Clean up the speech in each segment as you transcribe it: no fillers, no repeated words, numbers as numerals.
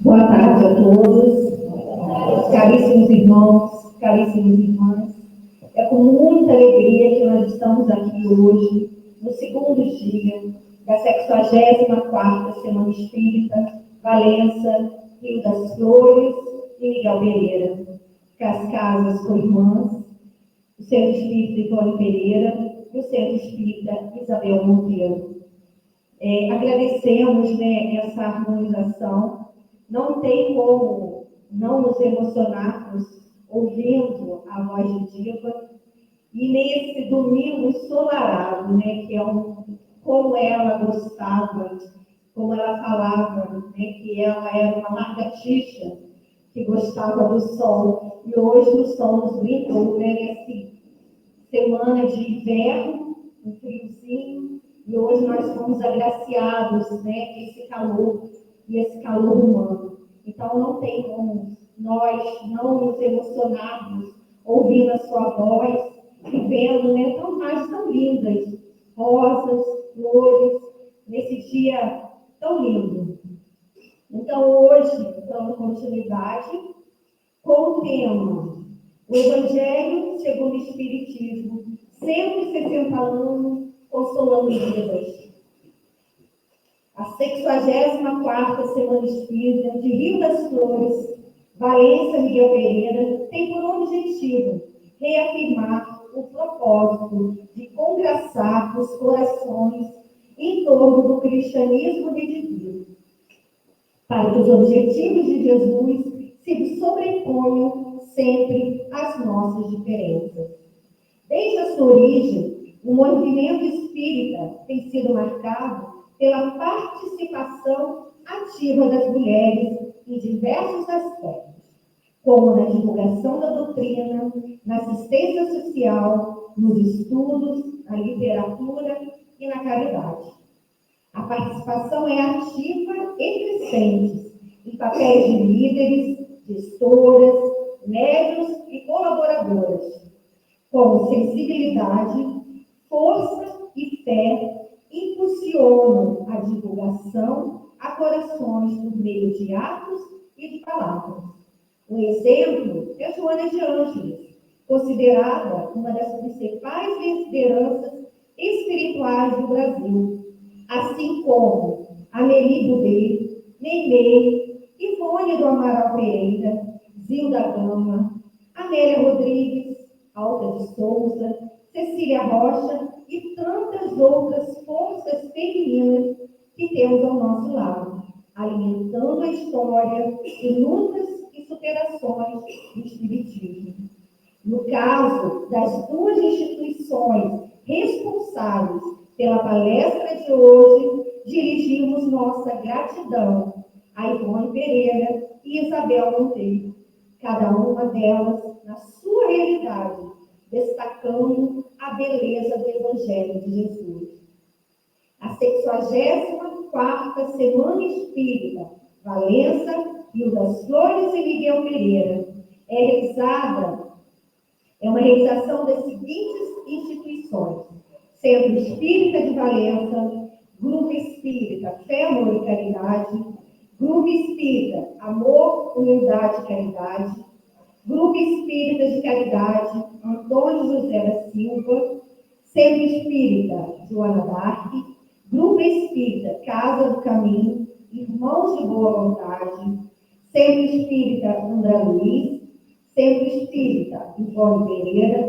Boa tarde a todos, caríssimos irmãos, caríssimas irmãs. É com muita alegria que nós estamos aqui hoje, no segundo dia da 64ª Semana Espírita, Valença, Rio das Flores e Miguel Pereira. As casas com irmãs, o Centro Espírita Ivone Pereira e o Centro Espírita Isabel Monteiro. Agradecemos essa harmonização. Não tem como não nos emocionarmos ouvindo a voz de Diva. E nesse domingo ensolarado, que é como ela gostava, como ela falava, que ela era uma lagartixa que gostava do sol. E hoje o sol nos brindou, nessa semana de inverno, um friozinho, e hoje nós fomos agraciados, com esse calor e esse calor humano. Então não tem como nós não nos emocionarmos ouvindo a sua voz e vendo tão imagens tão lindas, rosas, flores, nesse dia tão lindo. Então hoje, dando continuidade com o tema o Evangelho segundo o Espiritismo, 160 anos consolando vidas. A 64ª Semana Espírita de Rio das Flores, Valença, Miguel Pereira, tem por objetivo reafirmar o propósito de congraçar os corações em torno do cristianismo redimido, para que os objetivos de Jesus se sobreponham sempre às nossas diferenças. Desde a sua origem, o movimento espírita tem sido marcado pela participação ativa das mulheres em diversos aspectos, como na divulgação da doutrina, na assistência social, nos estudos, na literatura e na caridade. A participação é ativa e crescente em papéis de líderes, gestoras, médiuns e colaboradoras, com sensibilidade, força e fé, impulsionam a divulgação a corações por meio de atos e de palavras. Um exemplo é Joana de Ângeles, considerada uma das principais lideranças espirituais do Brasil, assim como Amélie Boudet, Nenê, Ivone do Amaral Pereira, Zilda Gama, Amélia Rodrigues, Alta de Souza, Cecília Rocha e tantas outras forças femininas que temos ao nosso lado, alimentando a história de lutas e superações do Espiritismo. No caso das duas instituições responsáveis pela palestra de hoje, dirigimos nossa gratidão a Ivone Pereira e Isabel Monteiro, cada uma delas na sua realidade, destacando a beleza do Evangelho de Jesus. A 64ª Semana Espírita, Valença, Rio das Flores e Miguel Pereira, é uma realização das seguintes instituições: Centro Espírita de Valença, Grupo Espírita Fé, Amor e Caridade, Grupo Espírita Amor, Humildade e Caridade, Grupo Espírita de Caridade Antônio José da Silva, Centro Espírita Joana d'Arc, Grupo Espírita Casa do Caminho, Irmãos de Boa Vontade, Centro Espírita André Luiz, Centro Espírita Ivone Pereira,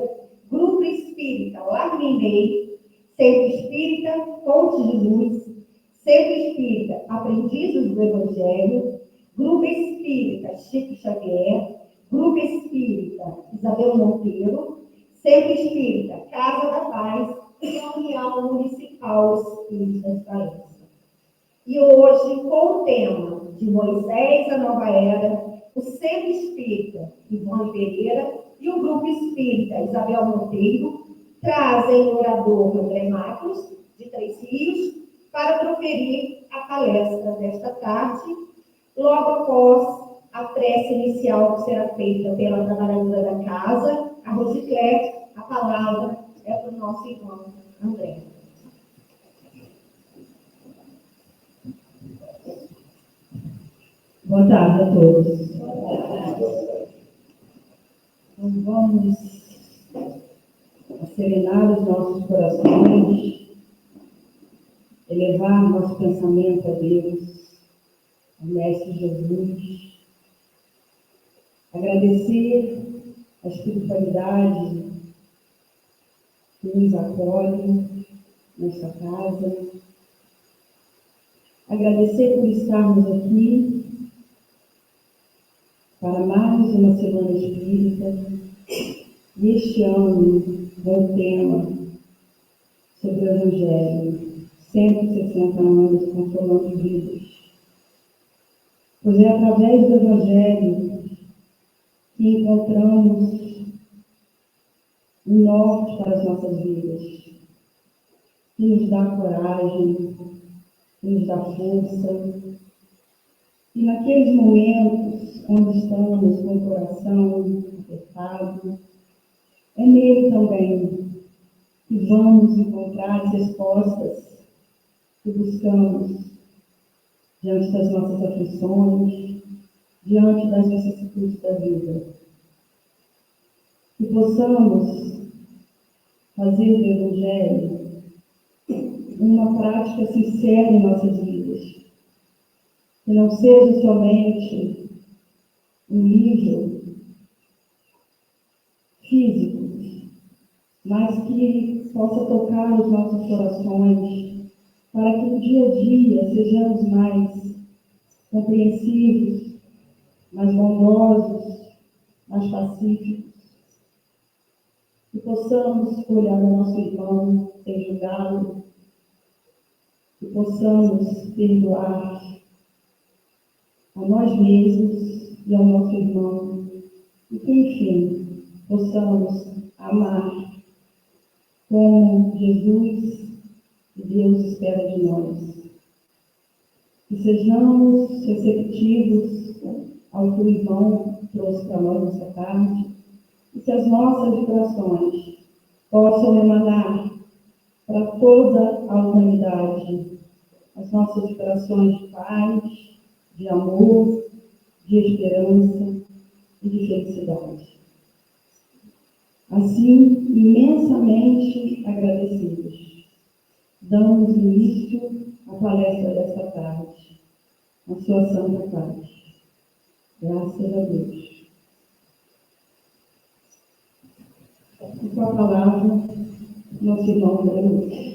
Grupo Espírita Larminei, Centro Espírita Fonte de Luz, Centro Espírita Aprendizes do Evangelho, Grupo Espírita Chico Xavier, Grupo Espírita Isabel Monteiro, Centro Espírita Casa da Paz e a União Municipal Espírita de Valença. E hoje, com o tema de Moisés, a Nova Era, o Centro Espírita Ivone Pereira e o Grupo Espírita Isabel Monteiro trazem o orador André Marcos, de Três Rios, para proferir a palestra desta tarde, logo após a prece inicial que será feita pela trabalhadora da casa, a Rosiclé. A palavra é para o nosso irmão André. Boa tarde tarde a todos. Então, vamos serenar os nossos corações, elevar nosso pensamento a Deus, ao Mestre Jesus, agradecer a espiritualidade que nos acolhe nesta casa, agradecer por estarmos aqui para mais uma Semana Espírita, e este ano com o tema sobre o Evangelho, 160 anos consolando vidas. Pois é através do Evangelho que encontramos um norte para as nossas vidas, que nos dá coragem, que nos dá força. E naqueles momentos onde estamos com o coração apertado, é nele também que vamos encontrar as respostas que buscamos diante das nossas aflições, diante das vicissitudes da vida. Que possamos fazer do Evangelho uma prática sincera em nossas vidas. Que não seja somente um livro físico, mas que possa tocar os nossos corações, para que no dia a dia sejamos mais compreensivos, mais bondosos, mais pacíficos. Que possamos olhar o nosso irmão sem julgá-lo, que possamos perdoar a nós mesmos e ao nosso irmão, e que, enfim, possamos amar como Jesus e Deus espera de nós. Que sejamos receptivos ao que o irmão trouxe para nós nessa tarde, e que as nossas vibrações possam emanar para toda a humanidade as nossas vibrações de paz, de amor, de esperança e de felicidade. Assim, imensamente agradecidos, damos início à palestra desta tarde, a sua santa paz. Graças a Deus. E com a palavra, nosso irmão André Luiz.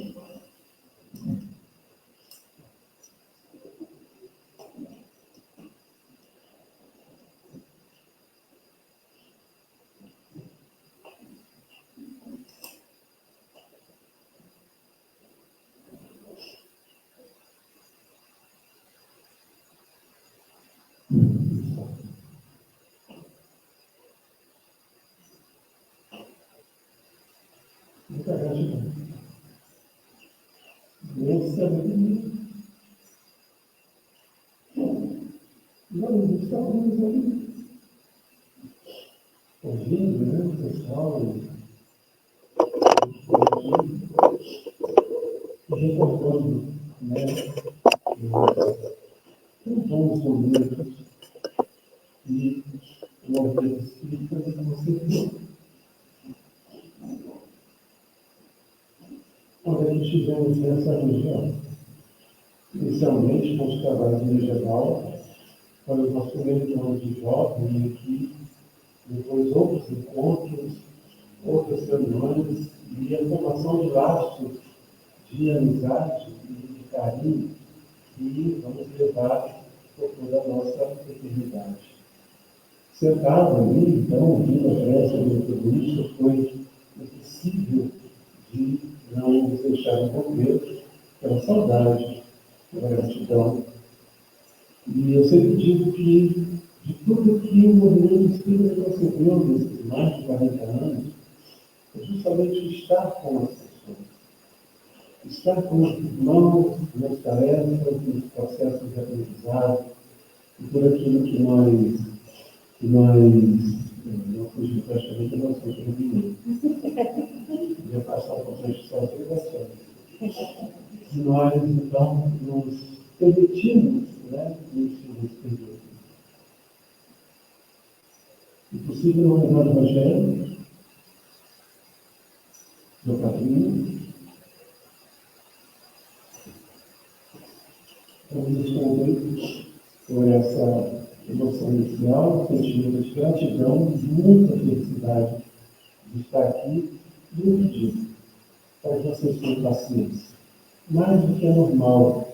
Muita gratidão. Deus sabe. Nós estamos aí ouvindo, né, pessoal, recordando, né, os bons momentos e o objeto espírita que você viu. Quando a gente estivemos nessa região, inicialmente com os trabalhos em regional, foi o nosso primeiro ano de jovem aqui, depois outros encontros, outras reuniões e a formação de laços de amizade e de carinho que vamos levar por toda a nossa eternidade. Sentado ali, então, ouvindo a prece do tudo isso, foi impossível de não nos deixar envolver pela saudade, pela gratidão. E eu sempre digo que, de tudo que o movimento espírita concebeu nesses mais de 40 anos, é justamente o estar com as pessoas, estar com os irmãos nas tarefas, nos processos de aprendizado, e por aquilo que não fugiu praticamente da nossa vida. Ia passar por só obrigações. E nós, então, nos permitimos, né, nesse período. sigo no Evangelho do caminho. Vamos descobrir por essa emoção inicial, sentimento de gratidão, de muita felicidade de estar aqui e um pedido para que vocês tenham paciência. Mais do que é normal,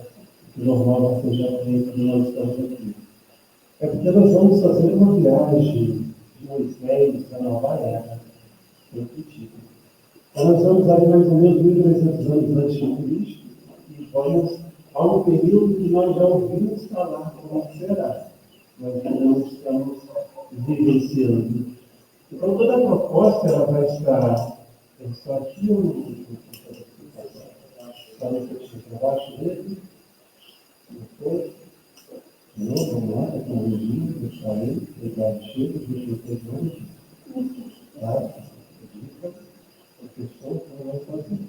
que normal seja feito que nós estamos aqui. É porque nós vamos fazer uma viagem de Moisés à nova era, eu acredito. Então, nós vamos ali mais ou menos 1.300 anos antes de Cristo e vamos a um período que nós já ouvimos falar como será. Nós não estamos vivenciando. Então, toda a proposta ela vai estar. Eu estou aqui, eu está no texto para baixo dele. Depois, de novo, vamos lá, tecnologia, eu falei, obrigado, chega, deixa eu ter hoje. Tá? A pessoa que vai fazer.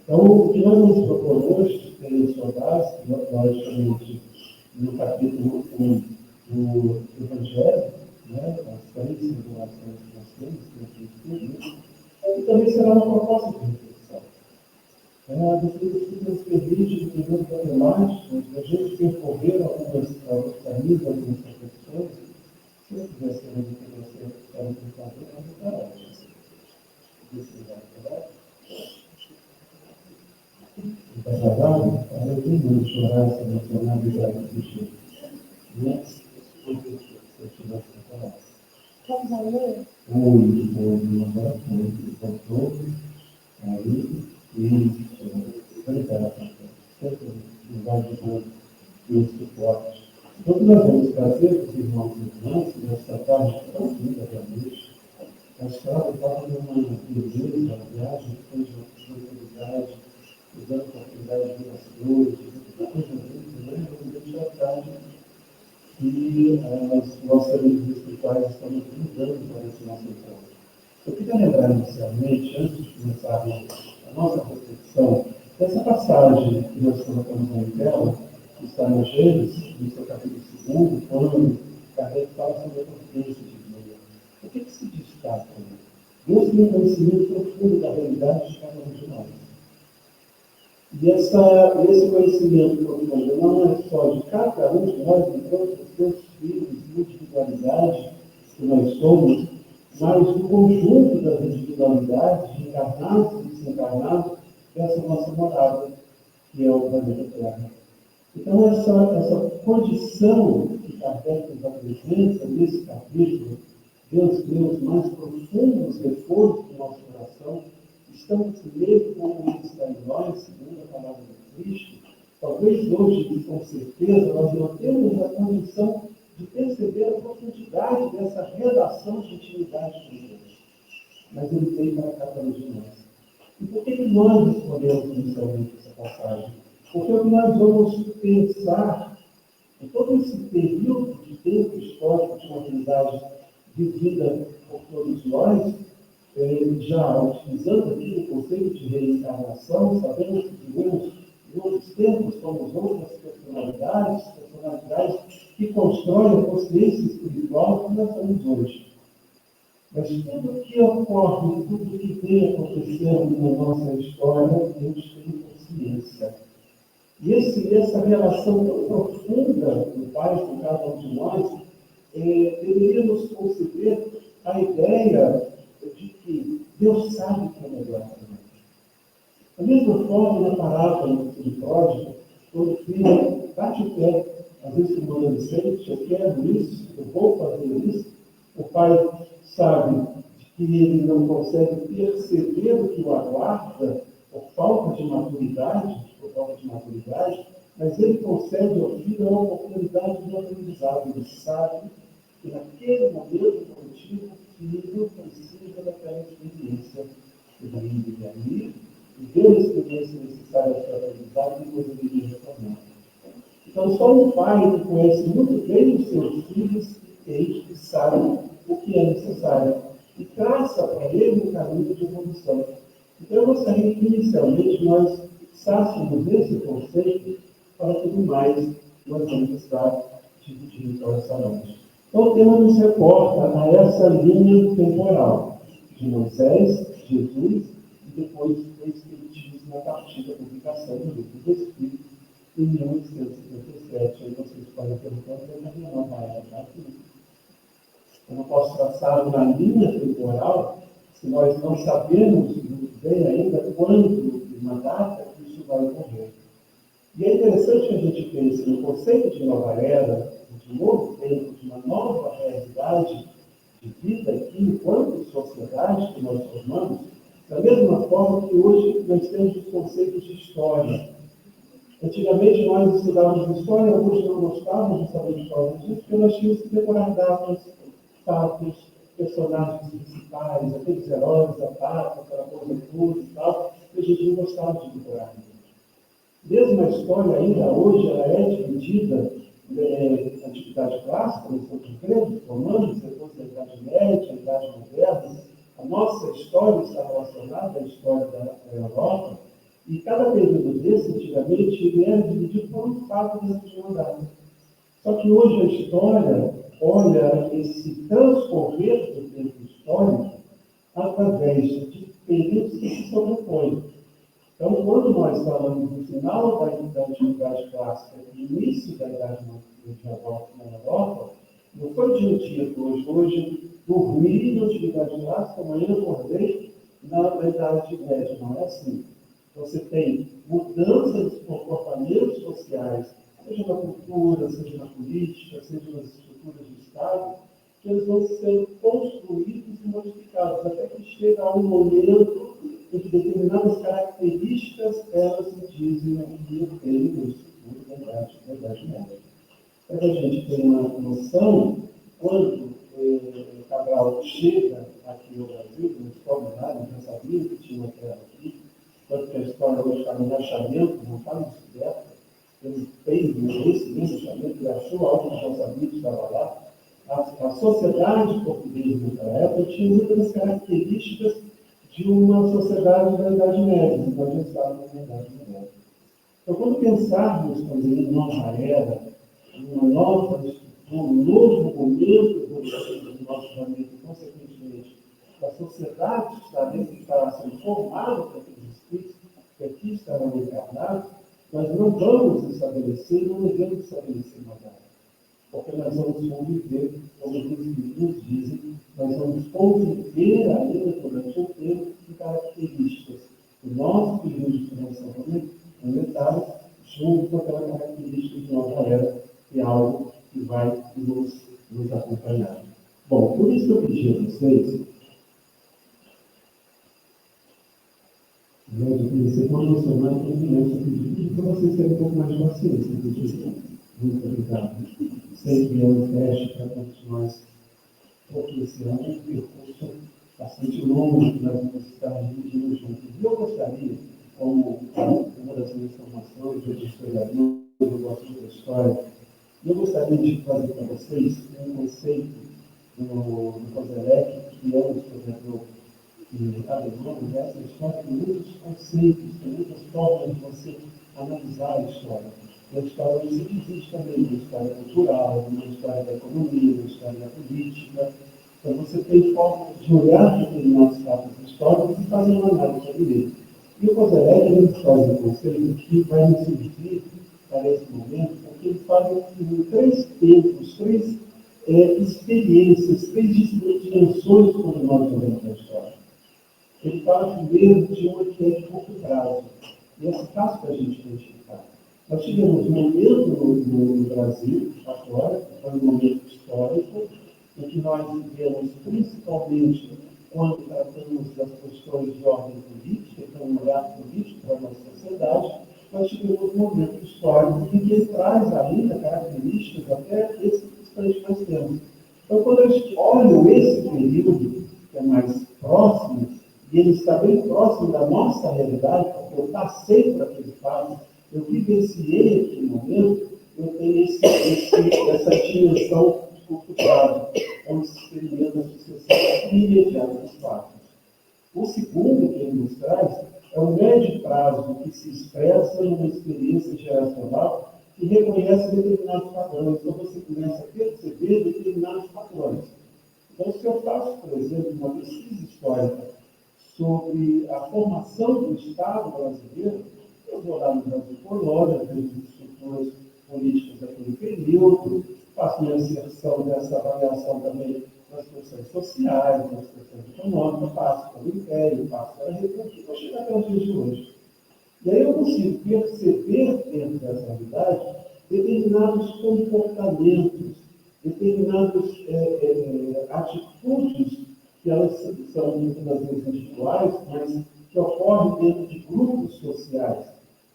Então, o que nós vamos propor hoje, tem saudades, logicamente, no capítulo 1 do Evangelho, né, as 3 revelações que nós temos, e também será uma proposta de reflexão. Depois que nos permite, no período problemático, a gente percorrer alguns caminhos, algumas reflexões. Se eu quiser saber do que você está no computador, eu vou parar. Está travado? Eu tenho muito chorar essa emocionalidade do jeito. Né? Se eu tivesse que falar. Muito, voltou, aí, e sempre não vai de bom e o suporte. Então, o que nós vamos fazer com os irmãos e irmãs, nessa tarde tão linda da noite, a estrada estava numa beleza, uma viagem, depois de uma tranquilidade, usando a oportunidade de ver as flores, muita coisa linda, né? Vamos deixar a tarde e os nossos amigos espirituais estão brindando para esse nosso encontro. Eu queria lembrar inicialmente, antes de começarmos a nossa reflexão, dessa passagem que nós colocamos na tela, que está no Gênesis, no seu capítulo 2, quando Kardec fala sobre a providência de Deus. O que se destaca? Deus tem um conhecimento profundo da realidade de cada um de nós. E esse conhecimento profundo não é só de cada um de nós, enquanto seus filhos, individualidade que nós somos, mas do conjunto das individualidades, encarnados e desencarnados, dessa nossa morada, que é o planeta Terra. Então, essa condição que Kardec nos apresenta nesse capítulo, Deus mais profundos reforços do nosso coração, estamos nele como ele está em nós, segundo a palavra de Cristo. Talvez hoje, com certeza, nós não temos a condição de perceber a profundidade dessa relação de intimidade com Deus. Mas ele veio para cada um de nós. E por que nós escolhemos inicialmente essa passagem? Porque o que nós vamos pensar em todo esse período de tempo histórico de uma realidade vivida por todos nós, já utilizando aqui o conceito de reencarnação, sabemos que vivemos em outros tempos, somos outras personalidades que constroem a consciência espiritual que nós somos hoje. Mas tudo o que ocorre, tudo o que vem acontecendo na nossa história, Deus tem consciência. E essa relação tão profunda do Pai com cada um de nós, deveria nos conceder a ideia de que Deus sabe o que é melhor para nós. Da mesma forma, na parábola do filho pródigo, todo filho bate o pé, às vezes com uma adolescente, eu quero isso, eu vou fazer isso. O pai sabe que ele não consegue perceber o que o aguarda por falta de maturidade, mas ele concede ao filho a oportunidade de aprendizado. Ele sabe que naquele momento coletivo o filho precisa daquela experiência. Ele iria ali e deu a experiência necessária para a aprendizado e depois ele iria retornar. Então, só um pai que conhece muito bem os seus filhos e sabe o que é necessário e traça para ele um caminho de evolução. Então, eu gostaria que, inicialmente, nós fixássemos esse conceito para tudo mais nós vamos estar dividindo essa noite. Então, o tema nos reporta a essa linha temporal de Moisés, Jesus, e depois o Espiritismo a partir da publicação do Livro do Espírito em 1857. Aí vocês podem perguntar, mas não nova era, tá? Eu não posso traçar uma linha temporal se nós não sabemos muito bem ainda quando, na data, isso vai ocorrer. E é interessante que a gente pense no conceito de nova era, de um novo tempo, de uma nova realidade de vida aqui, enquanto sociedade que nós formamos, da mesma forma que hoje nós temos os conceitos de história. Antigamente nós estudávamos história, hoje não gostávamos de saber história disso, porque nós tínhamos que decorar datas, fatos, personagens principais, aqueles heróis da pátria, aquela coisa toda e tal, que a gente não gostava de decorar. Mesmo a história ainda hoje, ela é dividida em antiguidade clássica, no centro grego, romanos, depois da Idade Média, a Idade Moderna. A nossa história está relacionada à história da Europa, e cada período desse, antigamente, ele era dividido por um fato dentro de uma data. Só que hoje a história olha esse transcorrer do tempo histórico através de períodos que se sobrepõem. Então, quando nós falamos do final da Antiguidade Clássica e início da Idade Medieval na Europa, não foi de um dia para hoje. Hoje, dormi na Antiguidade Clássica, amanhã acordei na Idade Média. Não é assim. Você tem mudanças de comportamentos sociais, seja na cultura, seja na política, seja nas estruturas do Estado, que eles vão sendo construídos e modificados, até que chega a um momento em que determinadas características elas se dizem que tem no estrutura da Idade Média. Para que a gente tenha uma noção, quando Cabral chega aqui no Brasil, não descobre nada, não sabia que tinha uma terra aqui, tanto que a história hoje está no achamento, não está descoberta, ele fez esse mesmo achamento, ele achou algo que não sabia que estava lá. A sociedade portuguesa naquela época tinha muitas características de uma sociedade da Idade Média, nós já estávamos na Idade Média. Então, quando pensarmos também em nova era, em uma nova estrutura, um novo momento do nosso planeta, e, consequentemente, a sociedade estará sendo formada por aqueles espíritos que aqui estarão encarnados, nós não vamos estabelecer, não devemos estabelecer uma data. Porque nós vamos conviver, como os Espíritos nos dizem, nós vamos conviver ainda durante um tempo de características do nosso período de formação planetária, junto com aquela característica de nova era, que é algo que vai nos acompanhar. Bom, por isso que eu pedi a vocês, eu comecei a emocionar com o imenso pedido para vocês terem um pouco mais de paciência. Muito obrigado. Sei que é um teste para todos nós, porque esse ano é um percurso bastante longo que nós vamos estar dividindo juntos. E eu gostaria, como uma das minhas formações de historiador, eu gosto da história, eu gostaria de trazer para vocês um conceito do Kozelek, que é um historiador alemão, dessa história tem muitos conceitos, tem muitas formas de você analisar a história. A história não se divide também na história cultural, na história da economia, na história da política. Então, você tem formas de olhar determinados fatos históricos e fazer uma análise sobre ele. E o Kozelek ele traz um conceito que vai nos servir para esse momento, porque ele fala em três tempos, três experiências, três dimensões quando nós olhamos a história. Ele fala primeiro de uma que é de curto prazo, e essa fácil para a gente identificar. Nós tivemos um momento no Brasil, agora, que foi um momento histórico, em que nós vivemos principalmente quando tratamos das questões de ordem política, então um olhar político para a nossa sociedade, nós tivemos um momento histórico em que ele traz ainda características até esse instante que nós temos. Então, quando a gente olha esse período, que é mais próximo, e ele está bem próximo da nossa realidade, porque eu passei por aquele fato, eu vivenciei aquele momento, eu tenho essa dimensão de curto prazo, onde se experimenta a sucessão imediata dos fatos. O segundo que ele nos traz é o médio prazo que se expressa numa experiência geracional que reconhece determinados padrões. Então, você começa a perceber determinados padrões. Então, se eu faço, por exemplo, uma pesquisa histórica sobre a formação do Estado brasileiro, eu vou lá no Brasil colônia, vejo as estruturas políticas daquele período, faço uma inserção dessa avaliação também nas questões sociais, nas questões econômicas, passo pelo Império, passo pela República, e vou chegar até os dias de hoje. E aí eu consigo perceber dentro dessa realidade determinados comportamentos, determinadas atitudes, que elas são muitas vezes individuais, mas que ocorrem dentro de grupos sociais.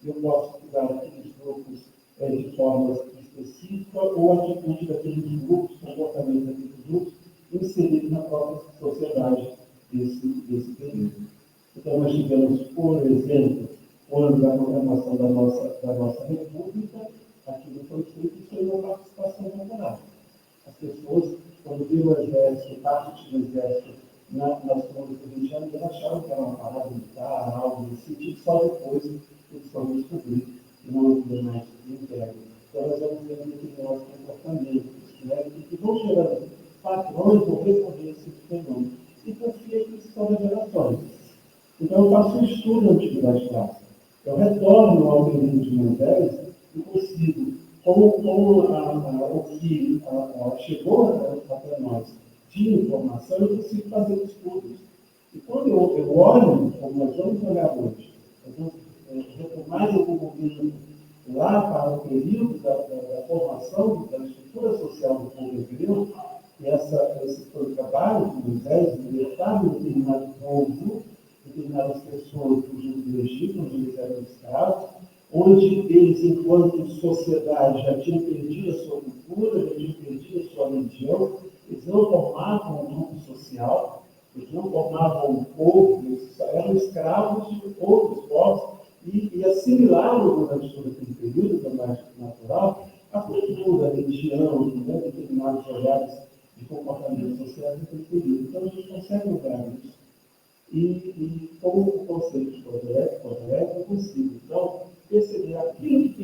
Eu posso estudar aqueles grupos de forma específica ou a atitude daqueles grupos, comportamento daqueles grupos, inseridos na própria sociedade desse período. Então, nós tivemos, por exemplo, quando da programação da nossa República, aquilo foi feito sem uma participação popular. As pessoas, quando viram o exército, parte do exército nas ruas do Rio de Janeiro, achavam que era uma parada militar, algo desse tipo, só depois eles foram descobrir que não havia mais inverno. Então, nós vamos ver determinados comportamentos, né, que vão gerando padrões ou recorrências de fenômenos. E confia que isso são revelações. Então, eu faço um estudo da antiguidade clássica. Eu retorno ao período de Moisés e consigo, com o que chegou até nós de informação, eu consigo fazer estudos. E quando eu olho, como nós vamos olhar hoje, nós vamos retomar algum momento lá para o período da formação da estrutura social do povo hebreu, e esse foi o trabalho de Moisés, de libertar um determinado povo, determinadas pessoas do Egito, onde eles eram escravos, onde eles, enquanto sociedade, já tinham perdido a sua cultura, já tinham perdido a sua religião, eles não formavam um grupo social, eles não formavam um povo, eles eram escravos de outros povos e assimilaram durante todo aquele período da mágica natural a cultura, a religião, determinados olhares de comportamento social naquele período. Então, a gente consegue olhar isso. E com o conceito de correto, eu consigo, então, perceber aquilo que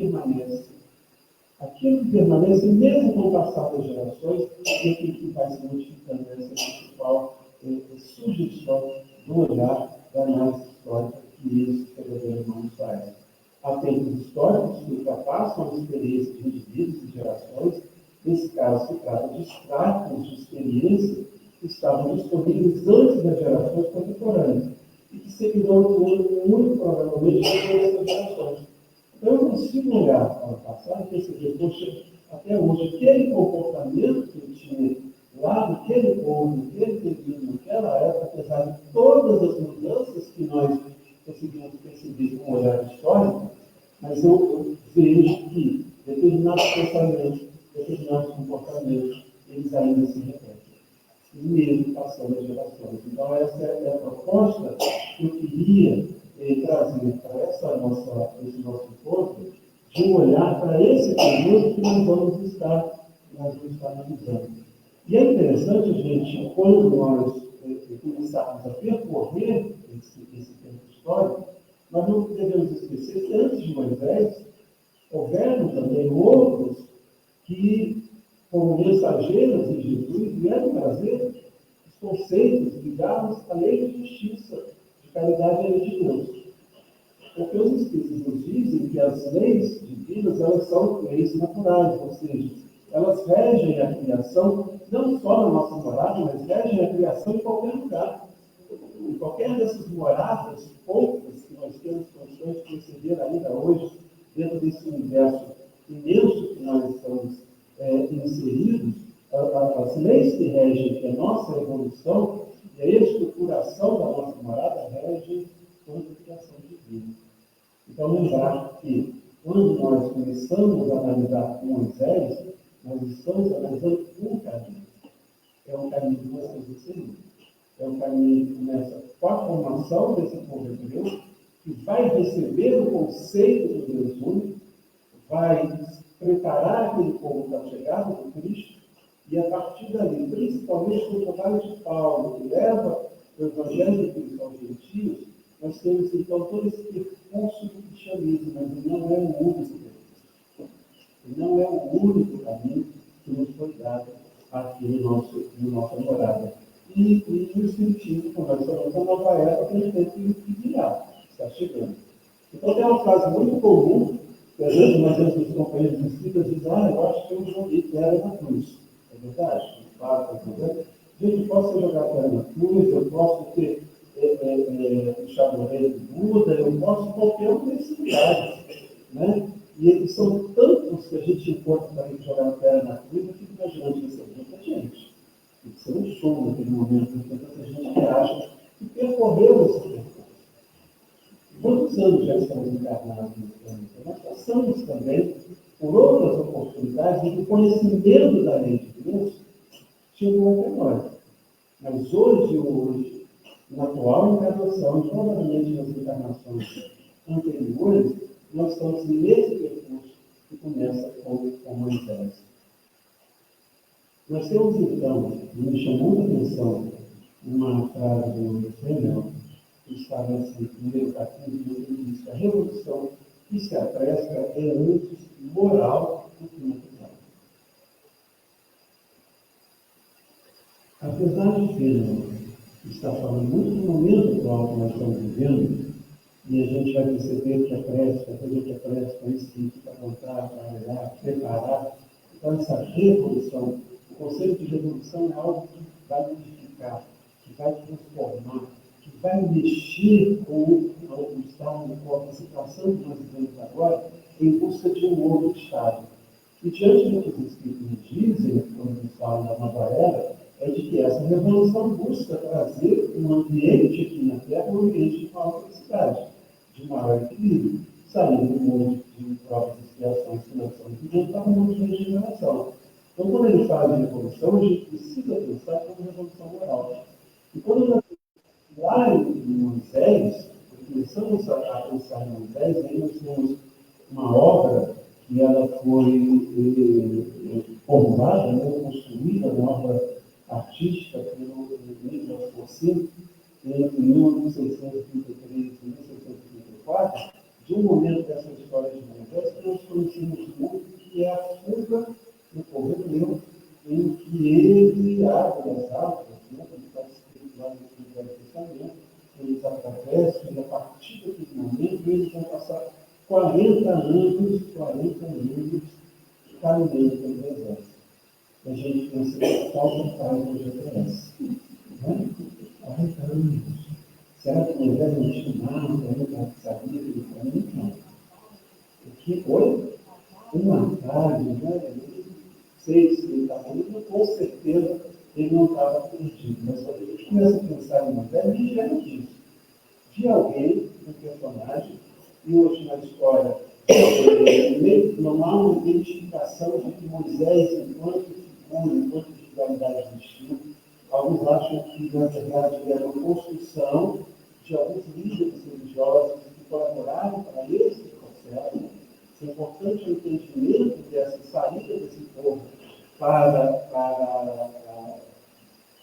permanece mesmo com o passar das gerações, e aquilo que vai se modificando. Essa é a principal sugestão do olhar da análise histórica que esse verdadeiro humano faz. Há tempos históricos que ultrapassam a experiência de indivíduos e gerações. Nesse caso, se trata de extratos de experiência que estavam disponíveis antes das gerações contemporâneas e que seguirão muito provavelmente depois dessas gerações. Então, eu consigo olhar para o passado e perceber, poxa, até hoje, aquele comportamento que eu tinha lá naquele povo, naquele período, naquela época, apesar de todas as mudanças que nós conseguimos perceber com o olhar histórico, mas eu vejo que determinados pensamentos, determinados comportamentos, eles ainda se repetem. E mesmo passando as gerações. Então, essa é a proposta que eu queria trazer para esse nosso encontro, de um olhar para esse período que nós vamos estar analisando. E é interessante, gente, quando nós começarmos a percorrer esse tempo histórico, nós não devemos esquecer que antes de Moisés, houveram também outros que, como mensageiros de Jesus, vieram trazer os conceitos ligados à lei de justiça, de caridade e lei de Deus. Porque os Espíritos nos dizem que as leis divinas, elas são leis naturais, ou seja, elas regem a criação, não só na nossa morada, mas regem a criação em qualquer lugar. Em qualquer dessas moradas, poucas que nós temos condições de perceber ainda hoje, dentro desse universo imenso que nós estamos inseridos, as leis que regem a nossa evolução e a estruturação da nossa morada regem toda a criação divina. Então, lembrar que, quando nós começamos a analisar Moisés, nós estamos analisando um caminho. É um caminho que nós temos que seguir. É um caminho que começa com a formação desse povo hebreu, que vai receber o conceito do Deus único, vai preparar aquele povo para a chegada do Cristo, e a partir dali, principalmente com o trabalho de Paulo, que leva o Evangelho de Cristo aos gentios, nós temos então todo esse percurso do cristianismo, mas ele não é o único. único caminho que nos foi dado aqui no nossa morada. E o Espiritismo, como nós falamos, a nova era tem que virar, está chegando. Então tem uma frase muito comum, que às vezes nós temos os companheiros espíritas dizem, eu acho que eu joguei pedra na cruz. É verdade? Gente, eu posso jogar pedra na cruz, eu posso ter puxado a orelha do Buda, eu posso qualquer um desses lugares. Né? E eles são tantos que a gente encontra para a gente jogar pedra na cruz, eu fico imaginando que é muita gente. Tem que ser um show naquele momento, porque tanta gente que acha que percorreu esse percurso. Quantos anos já estamos encarnados no planeta? Nós passamos também por outras oportunidades em que o conhecimento da lei de Deus chegou até nós. Mas hoje, na atual encarnação, e provavelmente nas encarnações anteriores, nós estamos nesse percurso que começa com Moisés. Nós temos, então, me chamou a atenção uma frase do Fenel, que está nesse primeiro capítulo, que diz que a revolução que se apressa é antes moral do que natural. Apesar de Fenel estar falando muito do momento atual que nós estamos vivendo, e a gente vai perceber que a prece, é isso que fica plantar, trabalhar, preparar. Então, essa revolução, o conceito de revolução é algo que vai modificar, que vai transformar, que vai mexer com a situação que nós vivemos agora em busca de um outro estado. E diante do que os Espíritos dizem, quando eles falam da nova era, é de que essa revolução busca trazer um ambiente aqui na Terra, um ambiente de maior felicidade, de maior equilíbrio, saindo do mundo de próprias expiações que nós estamos vivendo para um mundo de regeneração. Então, quando ele fala de revolução, a gente precisa pensar como revolução moral. E quando nós lá em Moisés, começamos a pensar em Moisés, aí nós temos uma obra que ela foi formada, construída, uma obra artística pelo Nicolas Fossino, em 1633 e 1634, de um momento dessa história de Moisés que nós conhecemos muito, que é a fuga do povo hebreu, em que ele abre as águas, né, ele está escrito lá no Velho Testamento, eles atravessam, e a partir daquele momento eles vão passar 40 anos caminhando pelo deserto. A gente pensa que falta faz hoje atrás. Né? 40 anos. Será que Moisés não tinha nada, não sabia que ele foi? Não. Porque foi uma tarde, né? Sei se ele estava indo, com certeza ele não estava perdido. Mas quando a gente começa a pensar em Moisés, a gente lembra disso. De alguém, um personagem, e hoje na história, não há uma identificação de que Moisés, enquanto figura, enquanto espiritualidade existiu. Alguns acham que, na verdade, ele era uma construção de alguns líderes religiosos que colaboraram para esse processo. É importante o entendimento dessa saída desse povo para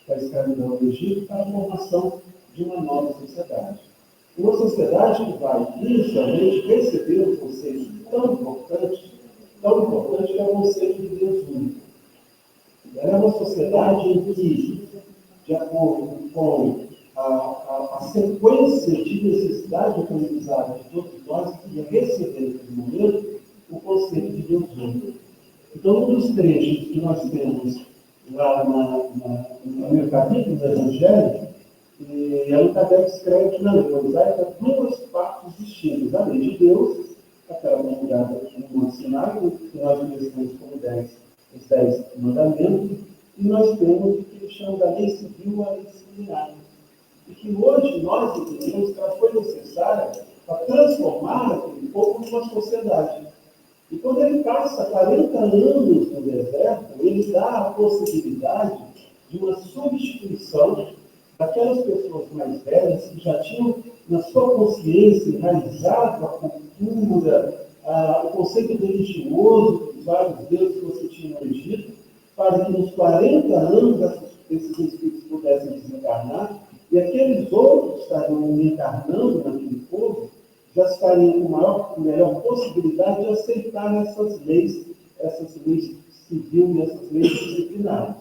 a escravidão do Egito, para a formação de uma nova sociedade. Uma sociedade que vai inicialmente receber um conceito tão importante que é o conceito de Deus único. Ela é uma sociedade em que, de acordo com a sequência de necessidade aprendizada de todos nós, que ia receber naquele momento o conceito de Deus único. Então, um dos trechos que nós temos lá no primeiro capítulo do Evangelho, Allan Kardec escreve que na lei mosaica duas partes distintas. A lei de Deus, aquela promulgada no Monte Sinai, que nós conhecemos como os 10 mandamentos, e nós temos o que ele chama da lei civil, a lei disciplinar. E que hoje nós entendemos que ela foi necessária para transformar aquele povo numa sociedade. E quando ele passa 40 anos no deserto, ele dá a possibilidade de uma substituição daquelas pessoas mais velhas que já tinham na sua consciência enraizado a cultura, o conceito religioso dos vários deuses que você tinha no Egito, para que nos 40 anos esses espíritos pudessem desencarnar, e aqueles outros que estariam encarnando naquele povo já estariam com melhor possibilidade de aceitar essas leis essas leis civil e essas leis disciplinares.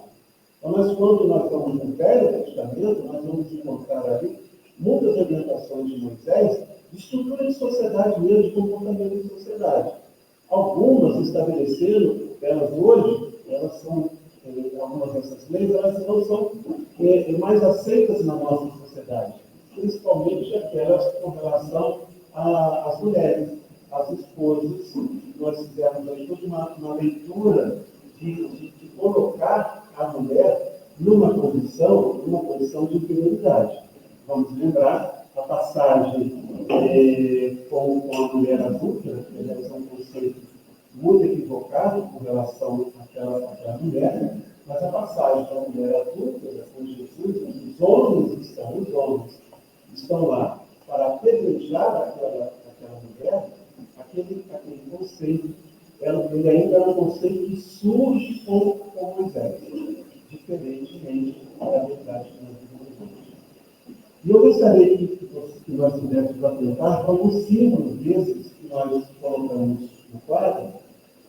Então, mas quando nós vamos no Velho Testamento, nós vamos encontrar ali muitas orientações de Moisés de estrutura de sociedade mesmo, de comportamento de sociedade. Algumas estabeleceram, elas hoje, elas são, algumas dessas leis, elas não são mais aceitas na nossa sociedade, principalmente aquelas com relação às mulheres, às esposas. Nós fizemos aí toda uma leitura de colocar a mulher numa condição de inferioridade. Vamos lembrar a passagem com a mulher adulta, que é um conceito muito equivocado com relação àquela mulher, mas a passagem da mulher adulta, com Jesus, os homens estão lá para apedrejar aquela mulher, aquele conceito, ele ainda é um conceito que surge com Moisés, diferentemente da verdade que nós vivemos. E eu gostaria que nós pudéssemos atentar para alguns símbolos desses que nós colocamos no quadro,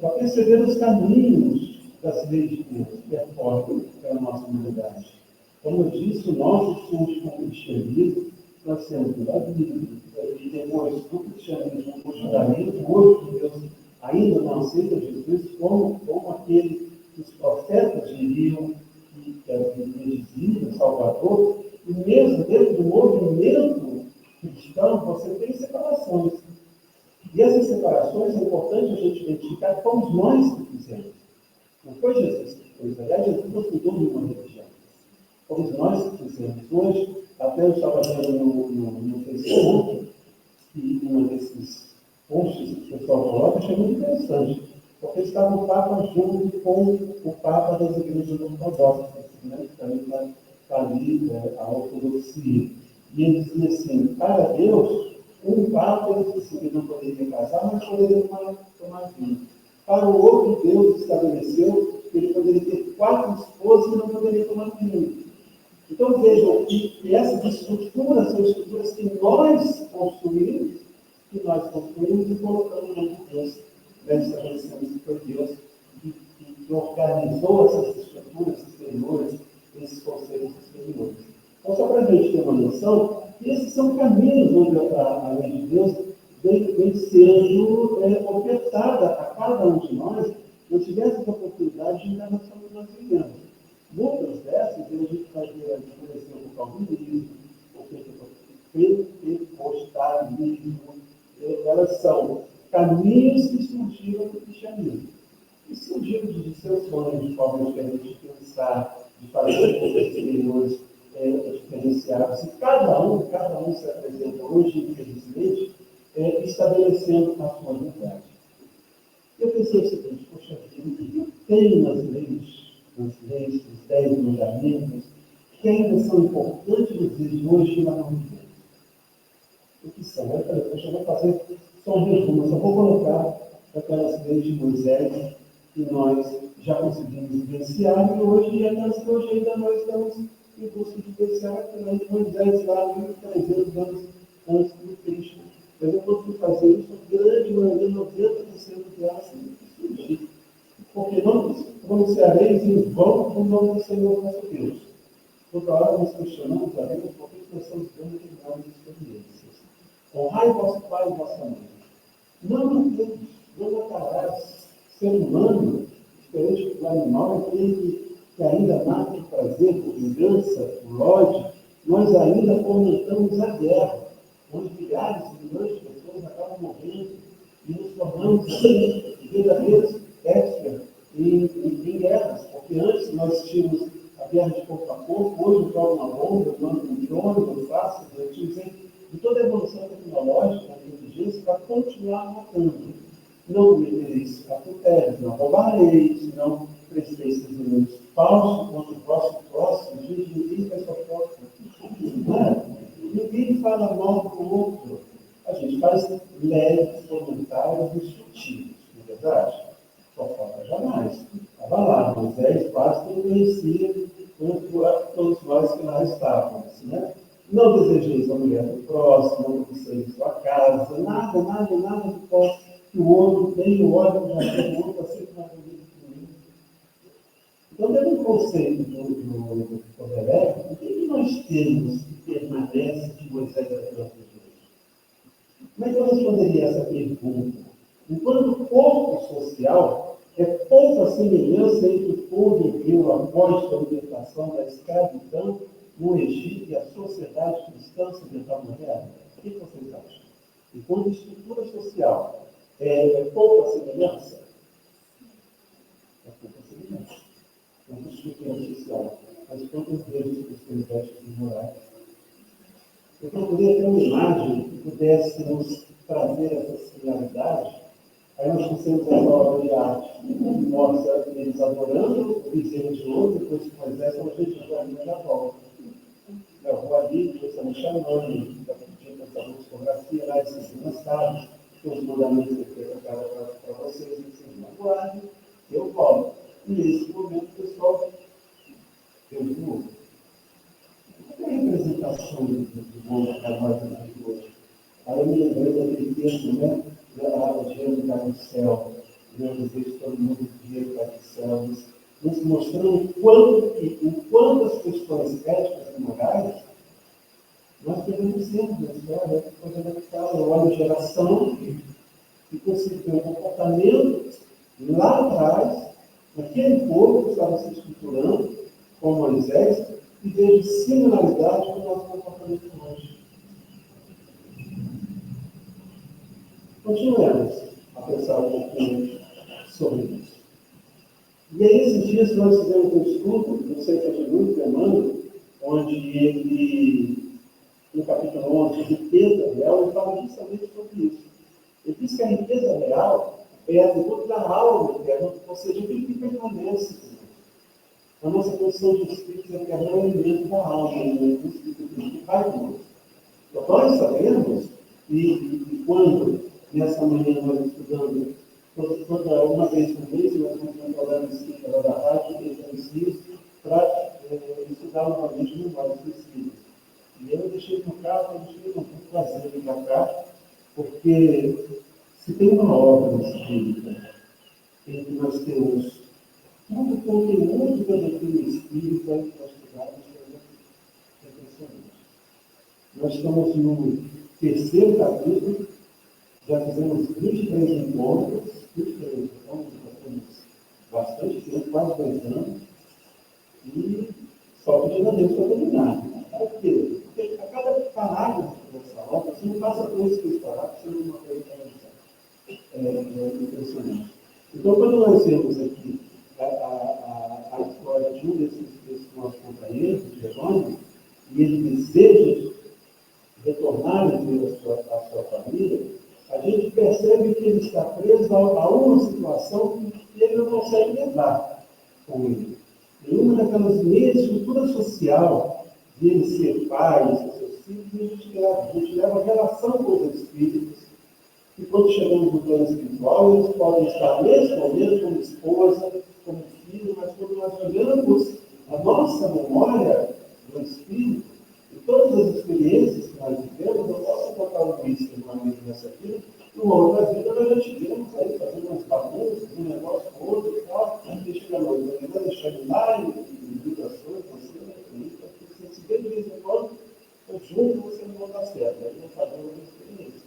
para perceber os caminhos das leis de Deus que é forte pela nossa humanidade. Como eu disse, o nosso surge com o cristianismo, nós temos a Bíblia, e depois do cristianismo, o judaísmo, hoje Deus ainda não aceita Jesus como aquele que os profetas diriam que era o Messias, o Salvador, e mesmo dentro do movimento cristão, você tem separações. E essas separações é importante a gente identificar como nós que fizemos. Não foi Jesus que fez, aliás, Jesus não fundou nenhuma religião. Fomos nós que fizemos. Hoje, até eu estava vendo no Facebook, e um desses posts que o pessoal coloca, achei muito interessante, porque estava o Papa junto com o Papa das igrejas ortodoxas, né, que também está ali a ortodoxia. E ele dizia assim, para Deus, um Papa ele disse que não poderia casar, mas poderia tomar vinho. Para o outro, Deus estabeleceu que ele poderia ter 4 esposas e não poderia tomar vinho. Então vejam que essas estruturas são estruturas que nós construímos e colocamos no Deus, estabelecemos que foi Deus que organizou essas estruturas exteriores, esses conceitos exteriores. Então, só para a gente ter uma noção, esses são caminhos onde a lei de Deus vem sendo ofertada a cada um de nós, não tivesse a oportunidade de encarnação que nós vivemos. Muitas dessas, a gente vai ver, por exemplo, o calvinismo, o pentecostalismo, elas são caminhos que surgiram do cristianismo. E surgiram de seus sonhos de forma diferente de pensar, de fazer coisas exteriores diferenciadas. E cada um se apresenta hoje, infelizmente, estabelecendo a sua verdade. Eu pensei o seguinte, poxa vida, o que eu tenho nas leis, os 10 mandamentos, que ainda são importantes nos dias de hoje e na não vivemos? O que são? Eu falei, poxa, eu vou fazer só um resumo, só vou colocar aquelas leis de Moisés que nós já conseguimos vivenciar e hoje ainda nós estamos em busca de vivenciar aquela lei de Moisés lá 1.300 anos antes do Cristo. Mas eu consegui fazer isso, a grande maioria, 90% delas surgir. Porque não pronunciareis em vão o nome do Senhor nosso Deus. Toda hora nós questionamos a Deus porque nós estamos dando determinadas experiências. Honrai vosso pai e vossa mãe. Não matarás. Ser humano, diferente do animal, aquele que ainda mata por prazer, por vingança, por ódio, nós ainda fomentamos a guerra, onde milhares e milhões de pessoas acabam morrendo e nos tornamos verdadeiros experts em guerras, porque antes nós tínhamos a guerra de corpo a corpo, hoje eu jogo uma bomba, eu mando um drone, eu faço, eu utilizei de toda a evolução tecnológica da inteligência para continuar matando. Não cometereis adultério, não roubareis, não presteis testemunhos falsos contra o vosso próximo, gente, ninguém faz fofoca. Ninguém fala mal do outro. A gente faz leves comentários e sutis, não é verdade? Fofoca jamais. Estava lá, Moisés quase que não conhecia todos nós que lá estávamos, né? Não desejeis a mulher do próximo, não cobiceis sua casa, nada que que o outro tem, o olho já tem, o outro assim, mais bonito que mim. Então, dentro do conceito do Kodelek, o que nós temos que permanece de Moisés até os dias de hoje? Como é que eu responderia essa pergunta? Enquanto o corpo social é pouca semelhança entre o povo hebreu após a libertação da escravidão no Egito e a sociedade cristã ocidental moderna? O que vocês acham? Enquanto estrutura social é pouca semelhança? É pouca semelhança. Quanto estrutura social. Mas quantos deles os vestes morais? Eu procurei ter uma imagem que pudesse nos trazer essa similaridade. Aí nós fizemos essa obra de arte que mostra eles adorando o bezerro de ouro, depois que Moisés falou, gente, já volta. Eu vou ali, depois está me chamando, está pedindo essa fotografia lá, esses lançados, os mandamentos que eu quero para vocês, vocês não aguardem, eu volto. E nesse momento, o pessoal, eu vou. Qual é a representação do mundo que nós temos hoje? Aí eu me lembrei daquele texto, né? O dinheiro cai do céu, Deus deixa todo mundo o dinheiro cai do céu, nos mostrando o quanto as questões éticas e morais nós devemos ser na história, coisa da história, uma geração que conseguiu ter um comportamento lá atrás, naquele povo que estava se estruturando com Moisés, e vejo similaridade com o nosso comportamento hoje. Continuemos a pensar um pouquinho sobre isso. E aí, esses dias, nós fizemos um estudo, não sei se é de muito, Emmanuel, onde ele, no capítulo 11, riqueza real, ele fala justamente sobre isso. Ele diz que a riqueza real é a atributo da alma eterna, ou seja, aquilo que permanece. A nossa condição de espírito eterno é o elemento da alma, o elemento do espírito que vai conosco. Então, nós sabemos, e quando, nessa manhã, nós estudando, toda uma vez por mês, nós vamos ter um programa escrito da rádio, que é isso, para estudar novamente o Memórias Espíritas. E eu deixei no carro, eu deixei com muito prazer vir para cá, porque se tem uma obra espírita em que nós temos muito conteúdo da doutrina espírita para estudarmos, é impressionante. Nós estamos no terceiro capítulo, já fizemos 23 encontros, então já temos bastante tempo, quase 2 anos, e só pedindo a Deus para terminar. Por quê? Porque a cada parágrafo dessa obra, você não passa por esse parágrafo, você não uma coisa impressionante. Então, quando nós vemos aqui a história de um desses nossos companheiros, Jerônimo, e ele deseja retornar a ver a sua família, a gente percebe que ele está preso a uma situação que ele não consegue levar com ele. Em uma daquelas meias estrutura social de ele ser pai, de seus filhos, a gente leva a relação com os espíritos. E quando chegamos no plano espiritual, eles podem estar nesse momento como esposa, como filho, mas quando nós olhamos a nossa memória do espírito, e todas as experiências que nós vivemos, eu posso botar o Luiz numa mesa nessa vida, numa outra vida nós já tivemos aí fazendo umas bagunças, um negócio com outro e tal, deixando a noiva, deixando lá e vibrações, você se vê de vez em quando, junto você não vai dar certo, aí não fazendo uma experiência.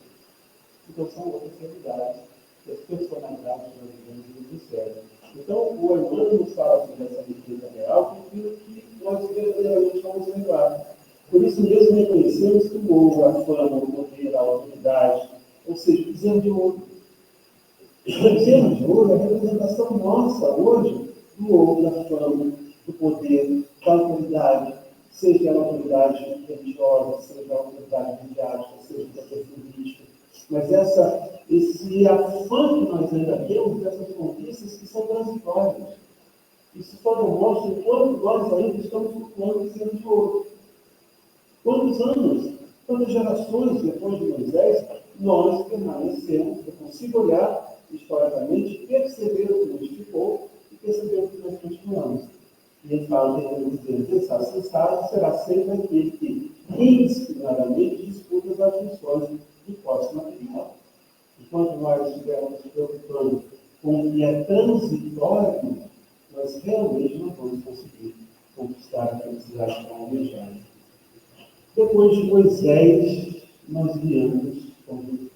Então são outras realidades, das personalidades que nós vivemos no ministério. Então o Emmanuel nos fala sobre essa riqueza real, que aquilo que nós verdadeiramente vamos levar. Por isso mesmo reconhecemos que o ouro, a fama, o poder, a autoridade, ou seja, precisamos de ouro. Precisamos de ouro é a representação nossa hoje do ouro, da fama, do poder, da autoridade, seja a autoridade religiosa, seja a autoridade midiática, seja da política. Mas esse afã que nós ainda temos dessas conquistas que são transitórias. Isso só demonstra o quanto nós ainda estamos flutuando em cima de ouro. Quantos anos, quantas gerações depois de Moisés, nós permanecemos, é possível olhar historicamente, perceber o que nos ficou e perceber o que nós continuamos. E ele fala que devemos pensar, sensato será sempre aquele que indiscriminadamente disputa as atenções do posse material. quanto mais estivermos nos preocupando com o que é transitório, nós realmente não vamos conseguir conquistar a felicidade tão almejada. Depois de Moisés, nós viemos com Jesus.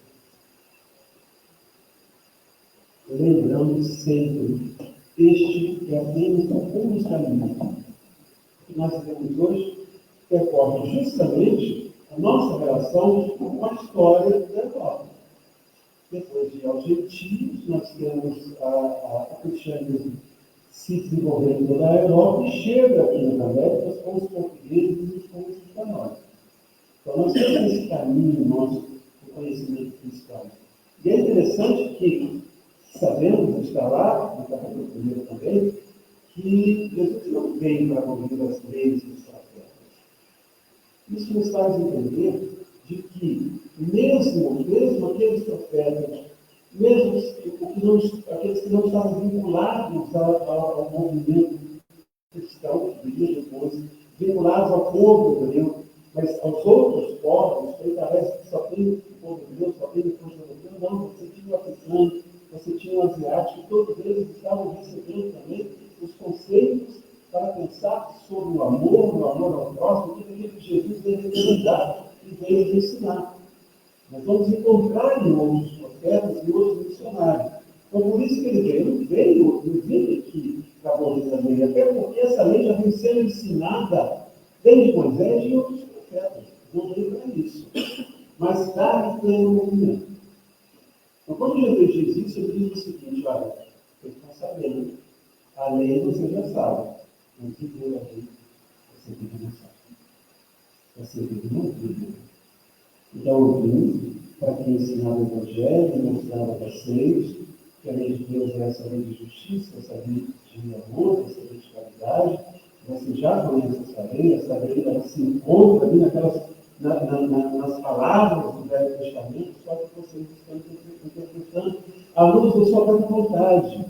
Lembrando sempre, este é apenas um caminho que nós vivemos hoje, percorre justamente a nossa relação com a história da Europa. Depois de aos gentios, nós temos o cristianismo se desenvolvendo toda a Europa e chega aqui nas Américas com os portugueses e com os espanhóis. Então, nós temos esse caminho nosso do conhecimento cristão. E é interessante que sabemos, está lá, no capítulo 1 também, que Jesus não veio para abolir as leis dos profetas. Isso nos faz entender de que, mesmo aqueles profetas, mesmo aqueles que não estavam vinculados ao movimento cristão, que viria depois, vinculados ao povo hebreu, mas aos outros povos, aí parece que só tem o povo hebreu, só tem o povo europeu, não, você tinha o africano, você tinha o asiático, todos eles estavam recebendo também os conceitos para pensar sobre o amor ao próximo, tudo aquilo que Jesus veio representar e veio ensinar. Nós vamos encontrar em outros profetas e outros missionários. Então, por isso que ele não veio aqui para abolir a lei, até porque essa lei já vem sendo ensinada desde Moisés e outros profetas. Não veio para isso. Mas dar pleno movimento. Então, quando Jesus diz isso, ele diz o seguinte: olha, vocês estão sabendo, a lei você já sabe, mas viver a lei você vive não sabe. Você vive não vive. Então, eu vim para que ensinar o Evangelho, mostrar a vocês que a lei de Deus é essa lei de justiça, essa lei de amor, essa lei de caridade. Você já conhece essa lei ela se encontra ali nas palavras do Velho Testamento, só que vocês estão interpretando à luz da sua própria vontade,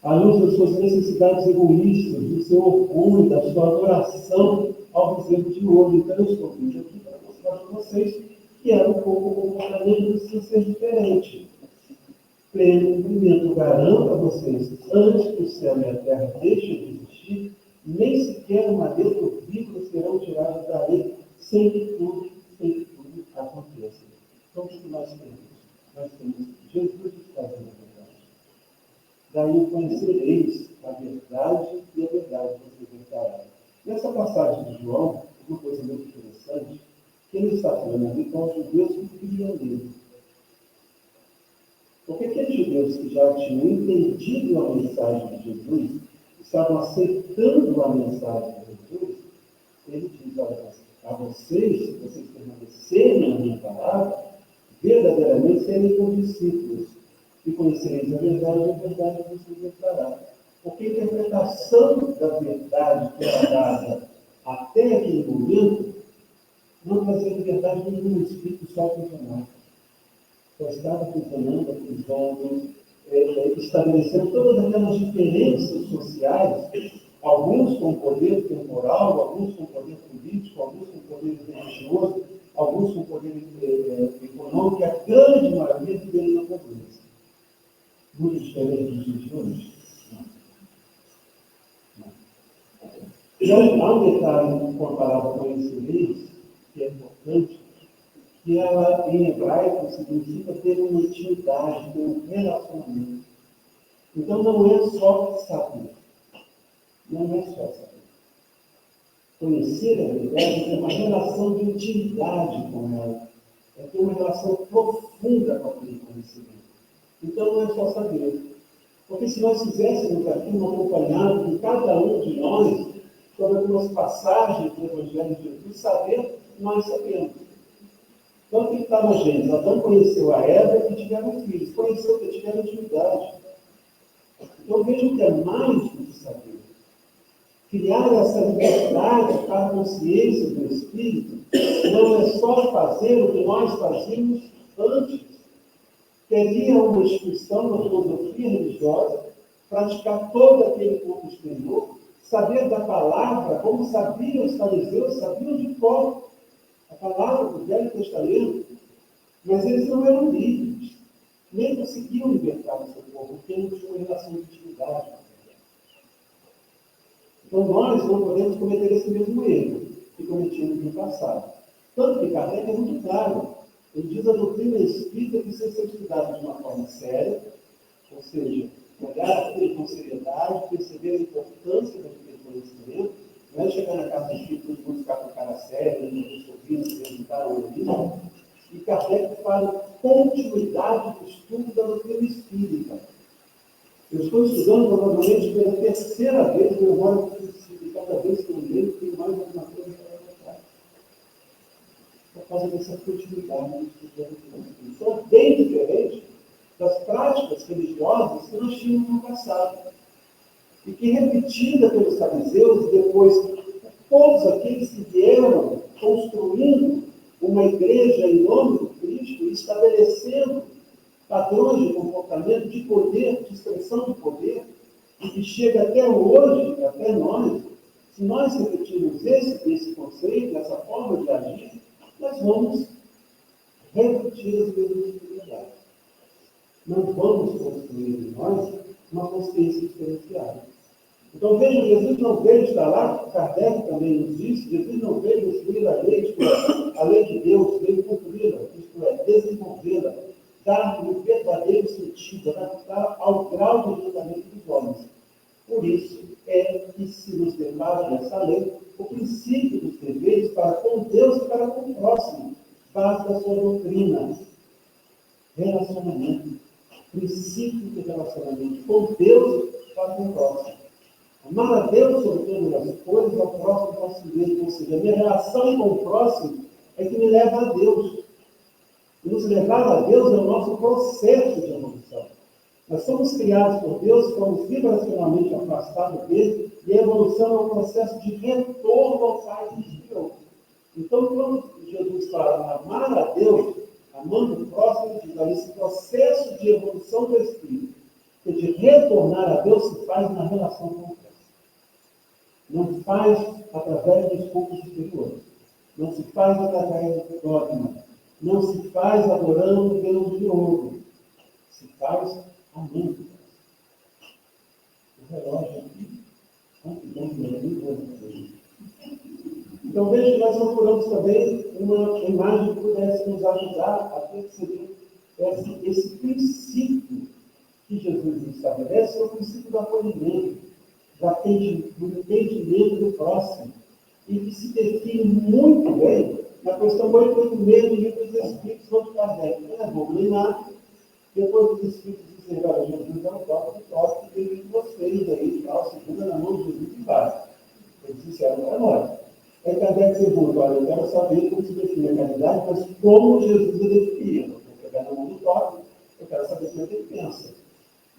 à luz das suas necessidades egoístas, do seu orgulho, da sua adoração ao bezerro de ouro. Então, eu estou vindo aqui para mostrar para vocês que o comportamento precisa ser diferente. Pleno cumprimento, eu garanto a vocês, antes que o céu e a terra deixem de existir, nem sequer uma letra ou vírgula serão tiradas da lei, sem que tudo aconteça. Então, o que nós temos? Nós temos Jesus fazendo a verdade. Daí conhecereis a verdade e a verdade você libertará. Nessa passagem de João, uma coisa muito interessante, que ele está falando ali com os judeus que queriam nele. Porque aqueles judeus que já tinham entendido a mensagem de Jesus, estavam aceitando a mensagem de Jesus, ele diz: olha, a vocês, se vocês permanecerem na minha palavra, verdadeiramente serem como discípulos, e conhecereis a verdade você libertará. Porque a interpretação da verdade que era dada até aquele momento não trazia liberdade nenhuma, o Espírito só funcionava. Só estava funcionando, acusando, estabelecendo todas aquelas diferenças sociais, alguns com poder temporal, alguns com poder político, alguns com poder religioso, alguns com poder econômico, e a grande maioria vivendo na pobreza. Muito diferente dos dias de hoje. E há um detalhe com a palavra conhecereis, que é importante, que ela, em hebraico, significa ter uma intimidade, ter um relacionamento. Então, não é só saber. Não é só saber. Conhecer a verdade é uma relação de intimidade com ela. É ter uma relação profunda com aquele conhecimento. Então, não é só saber. Porque se nós fizéssemos aqui um acompanhado de cada um de nós, sobre algumas passagens do Evangelho de Jesus, saber, nós sabemos. Então, o que está na Gênesis? Adão conheceu a Eva e tiveram filhos. Conheceu que tiveram intimidade. Então, vejam que é mais do que saber. Criar essa liberdade para a consciência do Espírito não é só fazer o que nós fazíamos antes. Teria uma instituição, uma filosofia religiosa, praticar todo aquele corpo exterior, saber da palavra, como sabiam os fariseus, sabiam de cor a palavra do Velho Testamento, mas eles não eram livres. nem conseguiu libertar o seu povo, porque não tinha uma relação de intimidade. Então, nós não podemos cometer esse mesmo erro que cometimos no passado. Tanto que Kardec é muito claro. Ele diz a doutrina espírita que precisa ser estudada de uma forma séria, ou seja, olhar aquilo com seriedade, perceber a importância daquele conhecimento, não é chegar na casa do espírito e buscar com cara séria, não sorrir, se resultar ou não. E Kardec fala continuidade do estudo da doutrina espírita. Eu estou estudando provavelmente pela terceira vez, eu agora cada vez que eu leio, tenho mais alguma coisa para contar. Por causa dessa continuidade do estudo da doutrina espírita. Então, é bem diferente das práticas religiosas que nós tínhamos no passado. E que, repetida pelos fariseus, depois, todos aqueles que vieram construindo uma igreja em nome do Cristo, estabelecendo padrões de comportamento, de poder, de expressão de poder, e que chega até hoje, até nós, se nós repetirmos esse conceito, essa forma de agir, nós vamos repetir as mesmas dificuldades. Não vamos construir em nós uma consciência diferenciada. Então, veja, Jesus não veio estar lá, Kardec também nos disse, Jesus não veio destruir a lei, isto é, a lei de Deus, veio cumpri-la, isto é, desenvolvê-la, dar-lhe o verdadeiro sentido, adaptar ao grau de julgamento dos homens. Por isso é que se nos depara nessa lei o princípio dos deveres para com Deus e para com o próximo, base da sua doutrina, relacionamento, princípio de relacionamento com Deus e para com o próximo. Amar a Deus sobre todas as coisas, ao próximo como si mesmo. Ou seja, a minha relação com o próximo é que me leva a Deus. E nos levar a Deus é o nosso processo de evolução. Nós somos criados por Deus, fomos vibracionalmente afastados dele, e a evolução é um processo de retorno ao Pai que nos criou. Então, quando Jesus fala amar a Deus, amando o próximo, diz esse processo de evolução do Espírito, que de retornar a Deus se faz na relação com o próximo. Não se faz através dos cultos exteriores. Não se faz através do dogma. Não se faz adorando Deus de ouro. Se faz amando. O relógio aqui. Então, veja que nós procuramos também uma imagem que pudesse nos ajudar a perceber esse princípio que Jesus estabelece, é o princípio do acolhimento, do entendimento do próximo, e que se define muito bem na questão 886 do Livro dos Espíritos, onde Kardec não é bom nem nada, depois dos Espíritos disseram, olha, Jesus é um toque que teve vocês aí, tal, segunda na mão de Jesus e vai. Eles disseram para nós. Aí Kardec pergunta, olha, eu quero saber como se define a caridade, mas como Jesus a definia. Eu vou pegar na mão do toque, eu quero saber como é que ele pensa.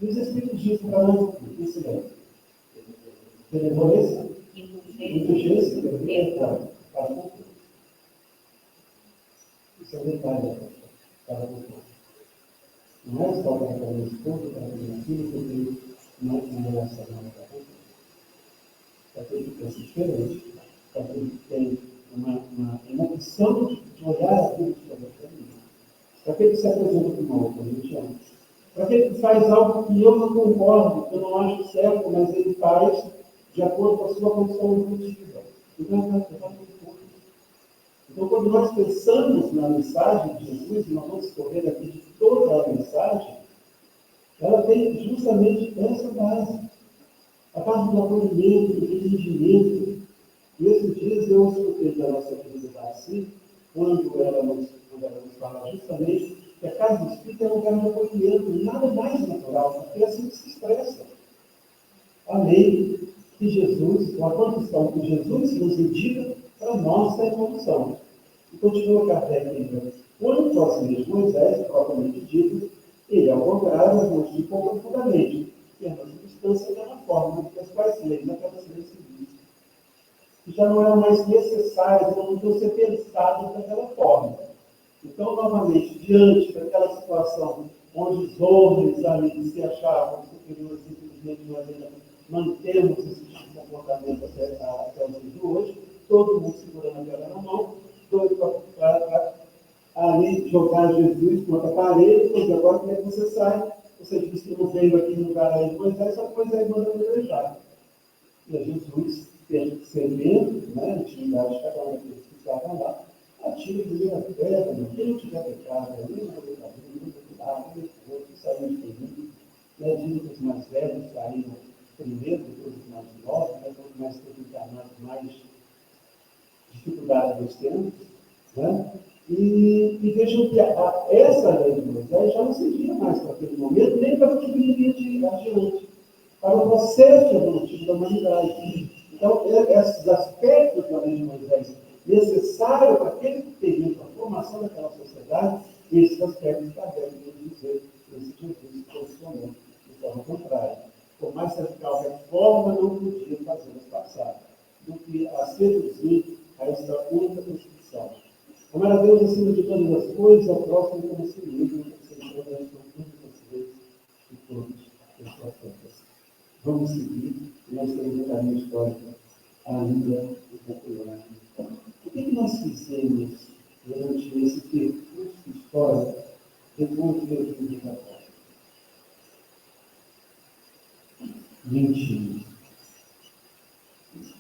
E os Espíritos dizem para nós o que se lembra. Benevolência, indulgência, liberdade, para o povo. Isso é um detalhe para o povo. Não é só para o esposo, para o filho, que tem uma relação com o povo. Para aquele que pensa diferente, para aquele que tem uma opção de olhar a vida de outra família. Para aquele que se apresenta com uma outra religião. Para aquele que faz algo que eu não concordo, que eu não acho certo, mas ele faz de acordo com a sua condição evolutiva. Então, quando nós pensamos na mensagem de Jesus, e nós vamos escolher aqui de toda a mensagem, ela tem justamente essa base. A base do acolhimento, do entendimento. E esses dias eu escutei da nossa querida Darcy, quando ela nos fala justamente que a casa do Espírito é um lugar de acolhimento, nada mais natural, porque é assim que se expressa. A lei que Jesus, a condição que Jesus nos indica para nossa evolução. E continua Kardec ainda. Quando nós lemos Moisés, propriamente dito, ele, ao contrário, modificou profundamente, tendo a substância daquela forma, porque as quais leis, aquelas leis civis, que já não eram mais necessárias, não podiam ser pensadas daquela forma. Então, novamente, diante daquela situação onde os homens ali se achavam superiores, simplesmente nós ainda mantemos esse tipo de comportamento até os dias de hoje, todo mundo segurando a vela na mão, doido para ali jogar Jesus contra a parede, pois agora como é que você sai? Você disse que não veio aqui no lugar aí de Moisés, só que Moisés manda apedrejar. E a Jesus, percebendo, né, a intimidade de cada um daqueles que estavam lá, atira a primeira pedra, quem não tiver pecado, nem na pecado, nem no lado, nem no outro, saiu de perigo. E a diz que os mais velhos saíram primeiro, depois os mais novos, né, quanto mais tempo encarnado, mais dificuldade nós temos, né? E vejam que essa lei de Moisés já não servia mais para aquele momento, nem para o que viria adiante, para o processo evolutivo da humanidade. Então, esses aspectos da lei de Moisés necessários para aquele período, para a formação daquela sociedade, esses aspectos está devem dizer esse Jesus se posicionou de forma contrária. Por mais radical reforma, não podia fazê-los passar do que a seduzir a esta única constituição. Amar a Deus acima de todas as coisas, ao próximo como a si mesmo, que se encontra nas únicas leis de todos os profetas. Vamos seguir, e nós temos um caminho histórico ainda um pouco longe. O que nós fizemos durante esse percurso histórico depois de Jesus de Jacó? Mentimos.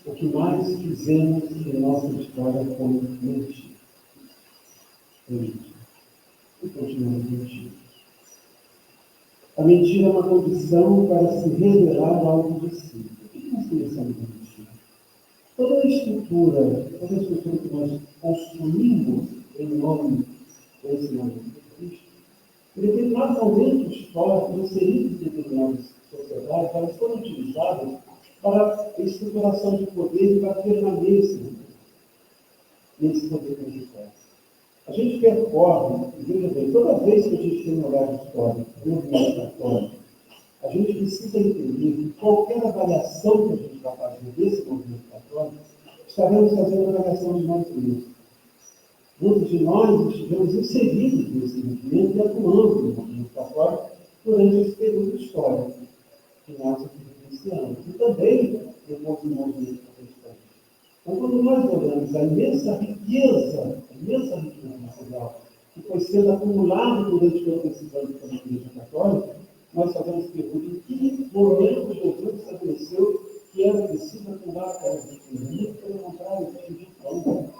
O que mais fizemos em nossa história foi mentir. E continuamos mentindo. A mentira é uma condição para se revelar algo de si. O que nós pensamos em mentira? Toda a estrutura que nós construímos em nome desse nome de Cristo, em determinados momentos históricos, inseridos em determinadas sociedades, elas foram utilizadas para estruturação de poder e para permanência nesse poder conjuntural. A gente percorre, veja bem, toda vez que a gente tem um olhar histórico, um movimento católico, a gente precisa entender que qualquer avaliação que a gente vai fazer desse movimento católico, estaremos fazendo uma avaliação de nós mesmos. Muitos de nós estivemos inseridos nesse movimento e atuando no movimento católico durante esse período histórico que nós vivenciamos. E também depois do movimento protestante. Então, quando nós olhamos a imensa riqueza material que foi sendo acumulada durante todos esses anos pela Igreja Católica, nós fazemos pergunta em que momento Jesus estabeleceu que era preciso acumular aquelas riquezas. Pelo contrário, ele de pão.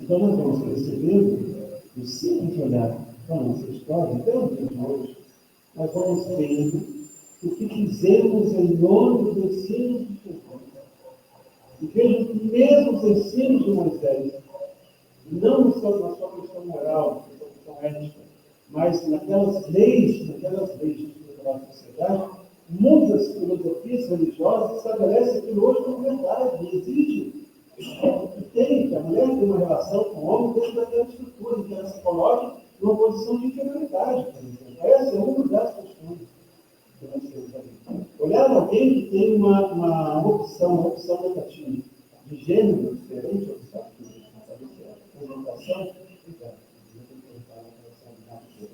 Então, nós vamos percebendo, no simples olhar para a nossa história, até o dia de hoje, nós vamos vendo o que fizemos em nome dos ensinos de Jesus. E vejam que mesmo os ensinos de Moisés, não só na sua questão moral, na sua questão ética, mas naquelas leis de estruturar a sociedade, muitas filosofias religiosas estabelecem aquilo hoje como verdade, e exige que a mulher tem uma relação com o homem dentro daquela estrutura, em que ela se coloque numa posição de inferioridade, por exemplo. Essa é uma das questões que nós temos ali. Olhar alguém que tem uma opção negativa de gênero diferente,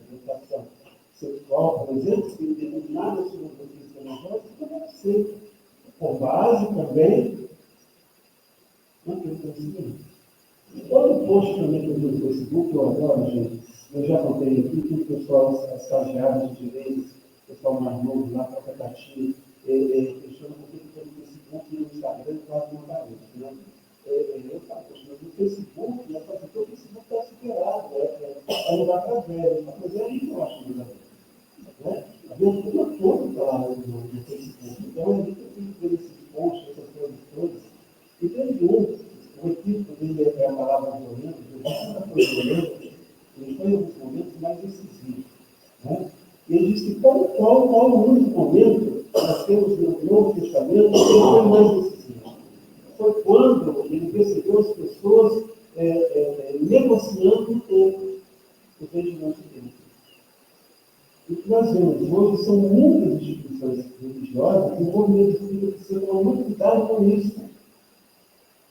orientação sexual, por exemplo, que determinadas filosofias religiosas deve ser por base também. Outro post também que eu vi no Facebook, eu adoro, gente, eu já contei aqui que o pessoal, as estagiárias de direitos, o pessoal mais novo lá para a Catia, questiona por que pelo Facebook e no Instagram quase não aparece, né? Eu falo, poxa, mas no Facebook, né, porque o Facebook está superado, é lugar para velho, mas é ali que eu acho melhor. Né? A abertura toda está lá no Facebook, então é ali que eu tenho que ver esses posts, essas coisas todas. E teve o equívoco dele é a palavra violenta, ele foi violento, ele foi em alguns momentos mais decisivos. Né? E ele disse que qual o único momento que nós temos no Novo Testamento que ele foi mais decisivo? Foi quando ele percebeu as pessoas negociando os rendimentos deles. E o que nós vemos hoje são muitas instituições religiosas, e o movimento espírita precisa tomar muito cuidado com isso.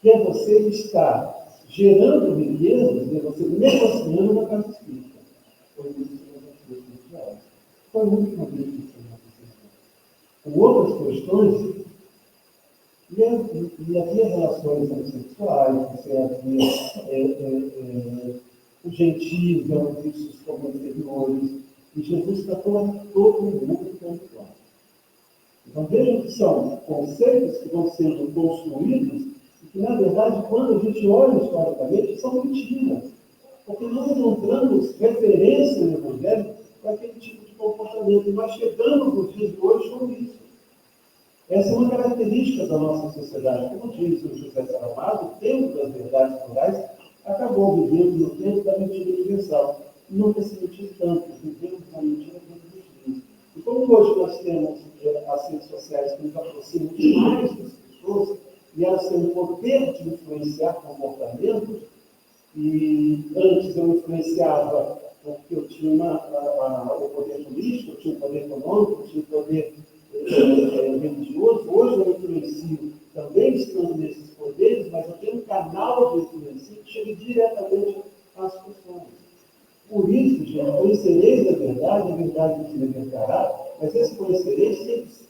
Que é você estar gerando riquezas, e você negociando na casa espírita. Foi isso que nós vamos ver. Foi muito uma vez que com outras questões E havia relações homossexuais, você havia os gentios, eram vistos como inferiores, e Jesus tratou a todo mundo como igual. Então vejam que são conceitos que vão sendo construídos e que, na verdade, quando a gente olha historicamente, são mentiras. Porque nós encontramos referência no Evangelho para aquele tipo de comportamento. E nós chegamos nos dias de hoje com isso. Essa é uma característica da nossa sociedade. Como diz o José Saramago, o tempo das verdades plurais acabou vivendo no tempo da mentira universal. Nunca se mentiu tanto, vivemos uma mentira todos os dias. E como hoje nós temos as redes sociais que nos aproximam demais das pessoas, e elas têm o poder de influenciar comportamentos, e antes eu influenciava porque eu tinha o poder político, eu tinha o poder econômico, eu tinha o poder religioso. Hoje eu influencio também estando nesses poderes, mas eu tenho um canal de influência que chega diretamente às pessoas. Por isso, gente, conhecereis a verdade vos libertará, mas esse conhecereis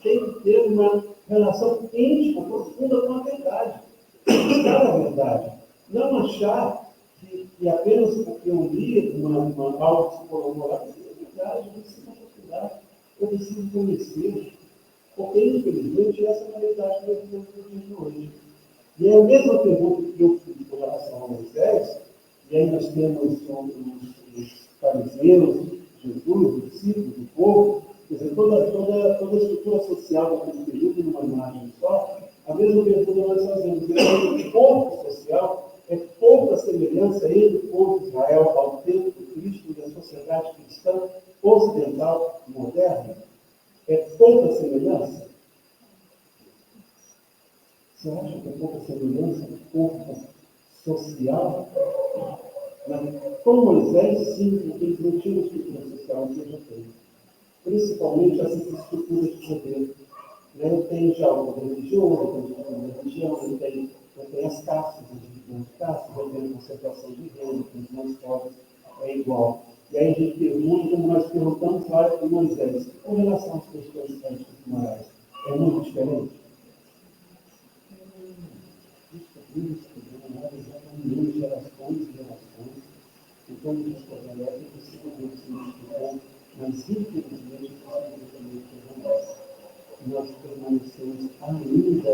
tem que ter uma relação íntima, profunda com a verdade. Buscar a verdade. Não achar que apenas porque eu li algo que se colocou lá, é verdade, eu preciso aprofundar, eu preciso conhecer. Porque, infelizmente, essa é a realidade que nós vivemos no dia de hoje. E é a mesma pergunta que eu fiz com relação a Moisés, e aí nós temos os fariseus, Jesus, os discípulos, o povo, quer dizer, toda a estrutura social daquele período numa imagem só, a mesma pergunta nós fazemos. O ponto social é pouca semelhança entre o povo de Israel ao tempo de Cristo e a sociedade cristã ocidental moderna. É pouca semelhança? Você acha que é pouca semelhança no corpo social? Com Moisés, sim, porque eles não tinham estrutura social que eu tenho. Principalmente essas estruturas de poder. Eu tenho já o poder religioso, eu tenho a religião, eu tenho as castas, eu tenho a concentração de renda, os mais pobres é igual. E aí a gente pergunta, como nós perguntamos lá para Moisés, com relação às questões éticas e morais, é muito diferente? Isso, gerações e gerações. Então, diz que a galera é possível ver se identificar, mas infelizmente nós permanecemos ainda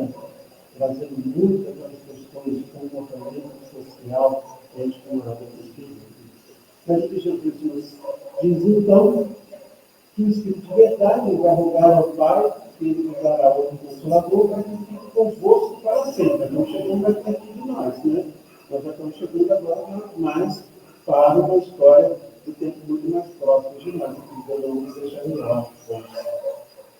trazendo muitas das questões de comportamento social e de moral das pessoas. Mas que Jesus nos diz, então, que o Espírito de verdade vai rogar ao Pai, que ele nos dará outro Consolador, para que fique convosco para sempre. Não chegamos mais perto de nós, né? Nós já estamos chegando agora mais para uma história do tempo muito mais próximo de nós, que não nos deixa melhor.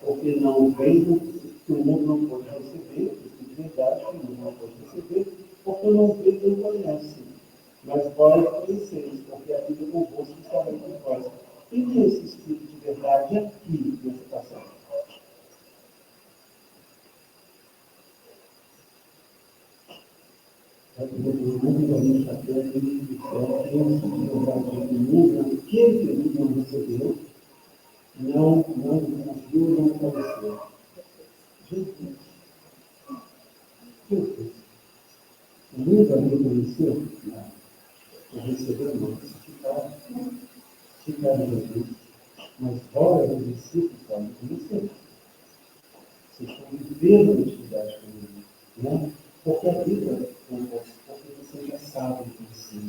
Porque não veio, que o mundo não pode receber, de verdade, que o mundo não pode receber, porque não vê quem conhece. Mas vós conheceis, porque a vida convosco está bem com vós. Quem é esse Espírito de verdade aqui nessa passagem? O mundo da gente está tendo que esse Espírito de verdade do mundo, naquele período não recebeu, não conseguiu, não conheceu. Jesus. O mundo ali conheceu? Não recebeu, não. Ficaram Jesus. Mas fora dos discípulos, podem conhecer. Vocês estão vivendo a identidade comigo. Né? Porque a vida convosco, porque vocês já sabem de si.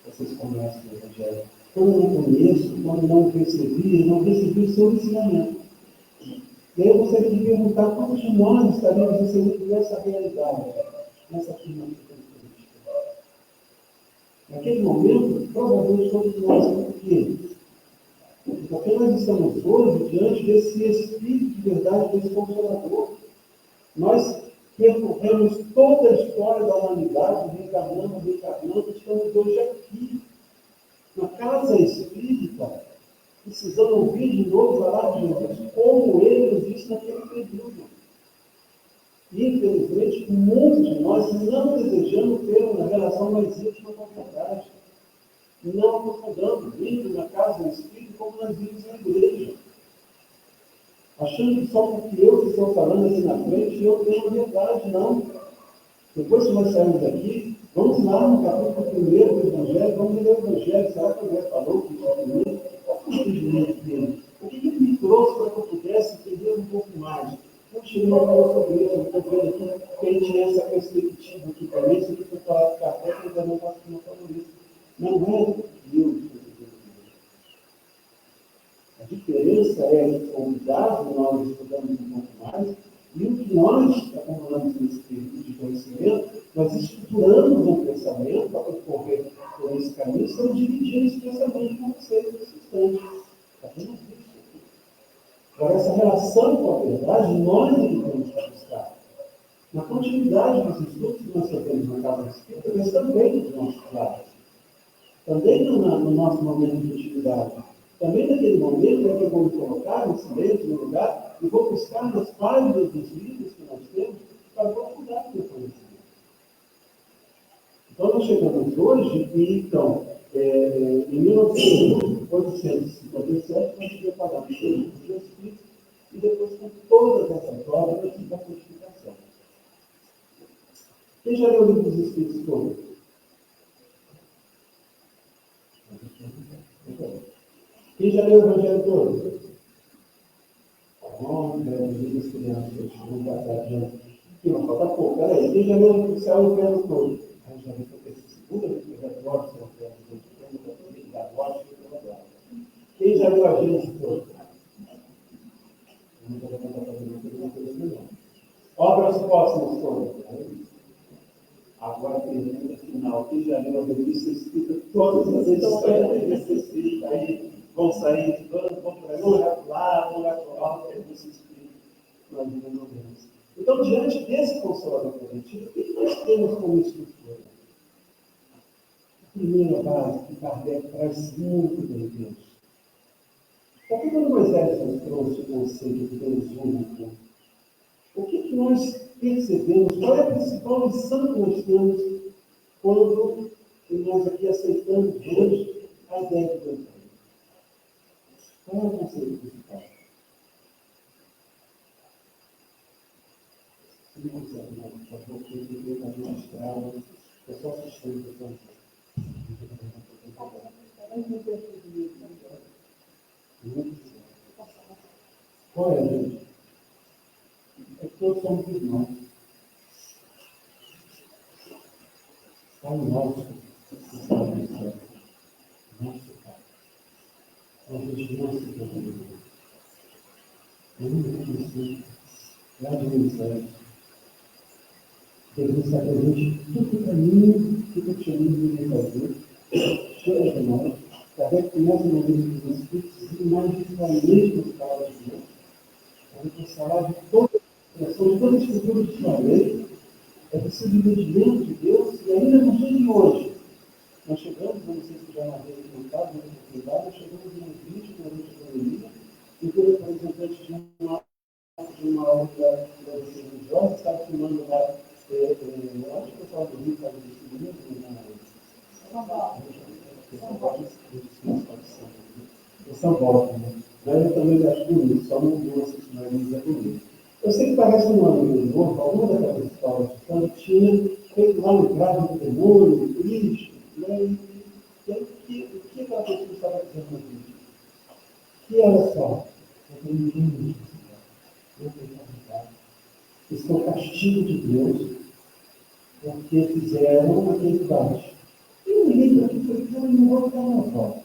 Vocês conhecem o Evangelho. Quando eu não conheço, quando não recebi o seu ensinamento. E aí eu gostaria de perguntar quantos de nós estaremos inseridos nessa realidade, nessa firma política. Naquele momento, provavelmente todos nós, por quê? Porque nós estamos hoje diante desse Espírito de verdade, desse Consolador. Nós percorremos toda a história da humanidade, reencarnando, estamos hoje aqui, na casa espírita, precisando ouvir de novo falar de Jesus, como ele nos disse naquele período. E, infelizmente, muitos de nós não desejamos ter uma relação mais íntima com a verdade. Não aprofundando, vindo na casa espírita como nós vimos na igreja. achando que só porque eu que estou falando aqui na frente, eu tenho a verdade, não. Depois que nós saímos daqui, vamos lá no capítulo 1 do Evangelho, vamos ler o Evangelho, será que André falou que isso primeiro? Qual foi o entendimento dele? O que ele me trouxe para que eu pudesse entender um pouco mais? Puxa, ele não falou sobre isso, eu estou vendo aqui que ele tinha essa perspectiva aqui também, isso aqui foi falado de café, que ele também não falou isso. Não é Deus. A diferença é o dado nós estudamos um pouco mais, e o que nós acumulamos nesse período de conhecimento, nós estruturamos um pensamento para percorrer por esse caminho, estamos dividindo esse pensamento com vocês nesse instante. Está tudo isso. Agora, essa relação com a verdade, nós temos que buscar. Na continuidade dos estudos que nós fazemos na Casa Espírita, mas também nos nossos lares. Também no nosso momento de utilidade. Também naquele momento é que eu vou me colocar no silêncio, no lugar, e vou buscar nas páginas dos livros que nós temos para aprofundar o meu conhecimento. Então, nós chegamos hoje e, então, em 1857, nós tivemos falado de Jesus Cristo e depois com todas essas obras da codificação. Quem já leu o livro dos Espíritos todos? Quem já leu o Evangelho todo? Bom, as crianças vão passar adiante. Aqui não falta pouco. Peraí, quem já leu o Céu e o Inferno todo? Aí já vi que eu essa segunda vez que eu já gosto do Céu e o Inferno, já gosto do Céu. Quem já leu a Gênesis todo? Obras póstumas todas. Agora a pergunta final. Quem já leu a revista escrita todas as edições da revista escrita aí? Vão sair, vão olhar para lá, vão olhar para lá, que você explica, nós resolvemos. Então, diante desse consolador coletivo, o que nós temos como estrutura? A primeira base que Kardec traz muito bem Deus. Por que quando Moisés nos trouxe o conceito de Deus único? O que nós percebemos? Qual é a principal lição que nós temos quando nós aqui aceitamos hoje a ideia de Deus? Qual é o conceito principal? Se não consegue, não, só porque eu tenho que mostrar, eu só assistindo o que qual é, gente? É que todos somos irmãos. Pai nosso, que está no céu, nosso Pai. Nós não se preocupamos. Eu não consigo. Lá de Moisés. Deus está presente tudo para mim, tudo que eu tinha fazer. Chega de nós. Kardec começa no livro dos Espíritos e mais justamente nas palavras de Deus. A gente falar de toda a expressão, de toda a estrutura que falei, é preciso entendimento de Deus, e ainda no dia de hoje. Nós chegamos, não sei se já na rede comentada, nós chegamos em um vídeo durante a pandemia, e o representante de uma obra religiosa estava filmando lá, eu acho que o pessoal do Rio estava em São Paulo, né? Mas eu também acho bonito, só não viu essa sinalização é bonito. Eu sei que parece um ano novo, alguma daquelas histórias que tinha feito lá no grave do demônio, triste, né? E o que aquela pessoa estava dizendo no vídeo? Que era só, eu tenho ninguém eu tenho caridade. Isso é o castigo de Deus, porque fizeram aquele baixo. E ninguém para aqui foi que eu não vou ficar na volta.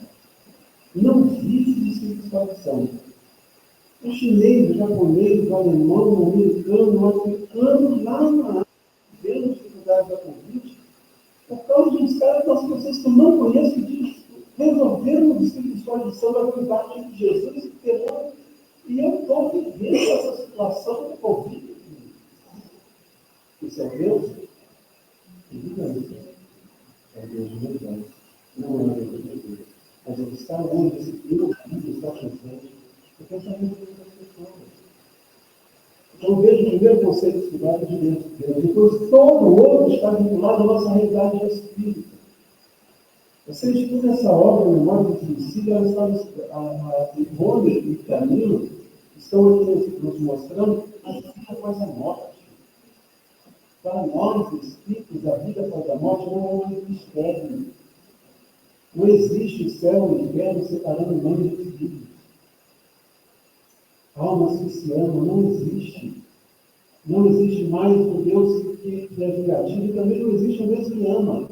Não existe dissolução. O chinês, o japonês, o alemão, o americano, o africano, lá na África, vendo dificuldades da Covid, por causa de uns caras das pessoas que eu não conheço, que resolveram o dissolução da comunidade de Jesus e eu estou vivendo essa situação da Covid. Isso é Deus? É Deus de verdade. Não é Deus de Deus. Mas ele está longe desse filho, está presente. O pensamento das pessoas. Então, veja o primeiro conceito estudado de Deus. Depois, todo o outro está vinculado à nossa realidade espírita. Você estuda essa obra, Memória do Suicídio, ela está a Ivone e Camilo, estão aqui nos mostrando a vida após a morte. Para nós, espíritos, a vida após a morte não é um mistério. Não existe céu e inferno separando mães e filhos. Almas que se amam, não existe. Não existe mais o Deus que é vingativo e também não existe o Deus que ama.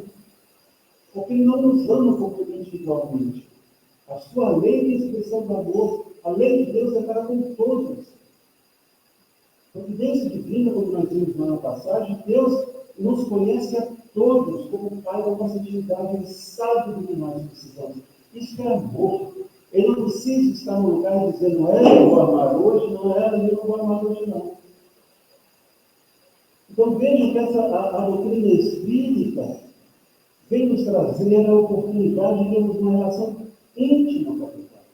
Porque Ele não nos ama como individualmente. A sua lei de expressão do amor, a lei de Deus é para com todos. A providência divina, como nós vimos na passagem, Deus nos conhece a todos como Pai da nossa divindade. Ele sabe do que nós precisamos. Isso é amor. Ele não precisa estar no lugar dizendo, eu vou amar hoje, não era, eu não vou amar hoje não. Então vejam que a doutrina espírita vem nos trazer a oportunidade de termos uma relação íntima com a verdade.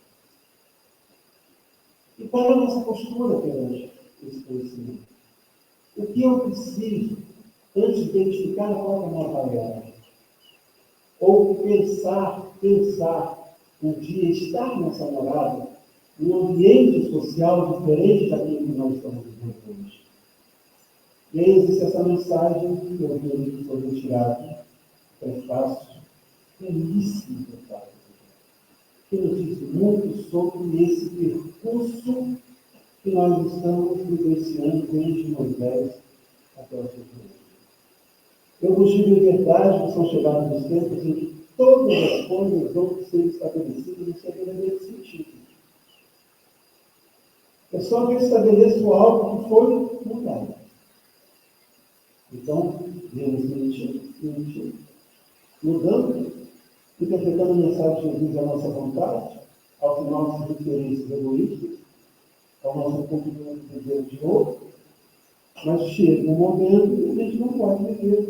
E qual é a nossa postura perante esse conhecimento? O que eu preciso antes de identificar a própria mortalidade? Ou pensar um dia estar nessa morada, num ambiente social diferente daquilo que nós estamos vivendo hoje. E aí existe essa mensagem que eu vi que foi retirada, prefácio, belíssimo prefácio, que nos diz muito sobre esse percurso que nós estamos vivenciando desde Moisés até o seu dia. Eu vos digo em verdade que são chegados os tempos em que todas as coisas vão ser estabelecidas no seu verdadeiro sentido. É só que eu estabeleço algo que foi mudado. Então, Deus mentiu, mudando, interpretando a mensagem de Jesus à nossa vontade, aos nossos interesses egoístas, ao nosso ponto de viver de outro, mas chega um momento que a gente não pode viver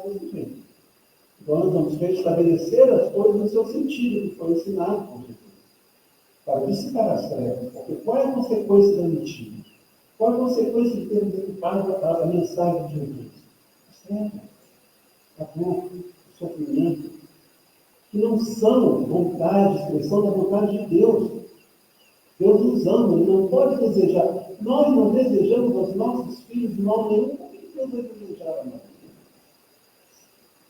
desse jeito. Então, nós vamos restabelecer as coisas no seu sentido, que foi ensinado por Jesus, para dissipar as trevas. Porque qual é a consequência da mentira? Qual é a consequência de termos ocupado a mensagem de Jesus? As trevas, a dor, o sofrimento, que não são vontade, expressão da vontade de Deus. Deus nos ama, Ele não pode desejar. Nós não desejamos aos nossos filhos mal nenhum, porque Deus vai desejar a nós.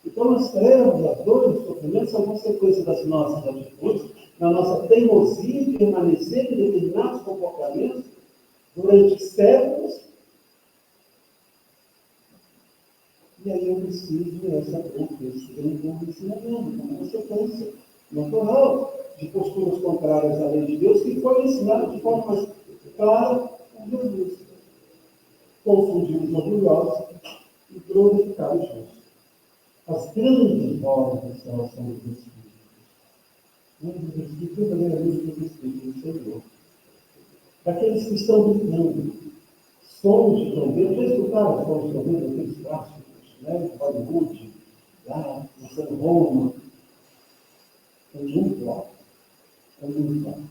Então, as trevas, as dores, os sofrimentos são consequência das nossas atitudes, da nossa teimosia em permanecer em determinados comportamentos durante séculos. E aí eu preciso dessa dor, esse ensinamento, como consequência natural de posturas contrárias à lei de Deus, que foi ensinado de forma mais clara por Jesus. Confundir os orgulhosos e glorificar os justos. As grandes obras do céu são dos Espíritos. Dos Espíritos, verdadeiramente dos Espíritos do Senhor. Daqueles que estão gritando, sons de trombeta, já escutaram os sons de trombeta, aqueles clássicos, né? Hollywood, lá, em Roma. É muito alto. É muito alto.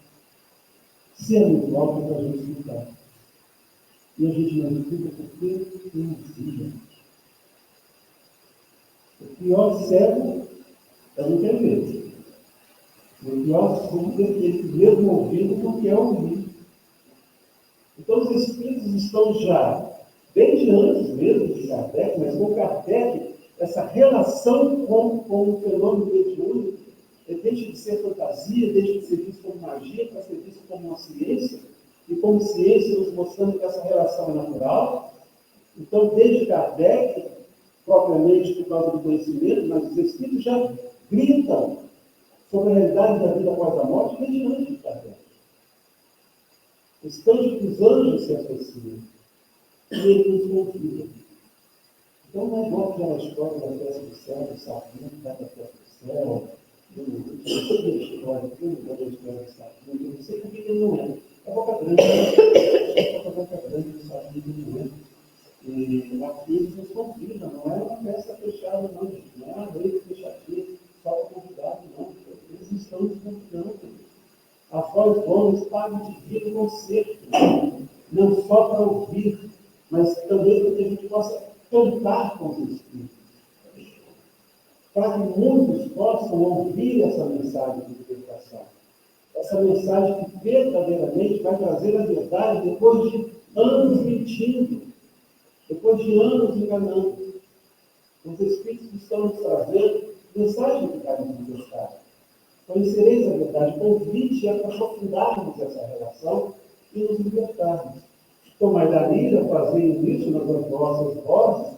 Se é muito alto, é para a gente escutar. E a gente não escuta porque não via. O pior cego é não ter ver. O pior surdo é aquele mesmo ouvido não quer ouvir. Então os espíritos estão já, desde antes mesmo de Kardec, mas com Kardec, essa relação com o fenômeno mediúnico, deixa de ser fantasia, deixa de ser visto como magia, para ser visto como uma ciência, e como ciência nos mostrando que essa relação é natural. Então, desde Kardec, propriamente por causa do conhecimento, mas os espíritos já gritam sobre a realidade da vida após a morte desde antes de Kardec. Estando que os anjos se associam e ele nos convida. Então não é igual aquela história da festa do céu, do sapinho, da festa do céu, eu sei da história, da história do sapinho, eu não sei por que ele não é. É boca grande, é boca grande do sapinho, ele não é. E aqui eles nos convidam, não é uma festa fechada, não, gente. Não é uma noite fechadinha só para convidado, não. Eles estão nos convidando. A voz vamos para de vir no concerto, não só para ouvir, mas também para que a gente possa cantar com os Espíritos. Para que muitos possam ouvir essa mensagem de libertação. essa mensagem que verdadeiramente vai trazer a verdade depois de anos mentindo, depois de anos enganando. Os Espíritos estão nos trazendo mensagem que vai nos libertar. Conhecereis a verdade, convite é para aprofundarmos essa relação e nos libertarmos. Tomai da lira, fazendo isso nas vossas vozes,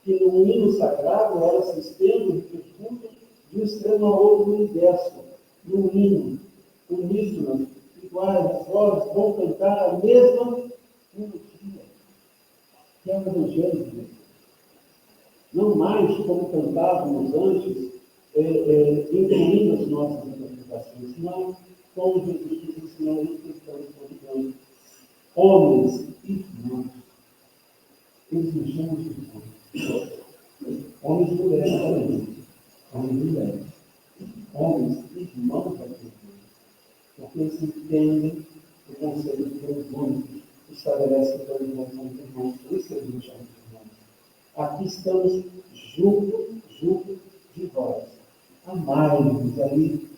que no hino sagrado elas se estendem e repercutem de um extremo a outro do universo. No hino, uníssonas, iguais, as vozes vão cantar a mesma melodia, que é o Evangelho de Deus. Não mais como cantávamos antes, incluindo as nossas interpretações, não como Jesus ensinou isso que estamos convidando. Homens e irmãos. Eles nos chamam de irmãos. Homens e mulheres também. Homens e mulheres. Homens e irmãos da igreja. Porque eles entendem o conceito de Deus único, que estabelece que todos nós somos irmãos. Por isso que eles nos chamam de irmãos. Aqui estamos junto de vós. Amai-vos aí.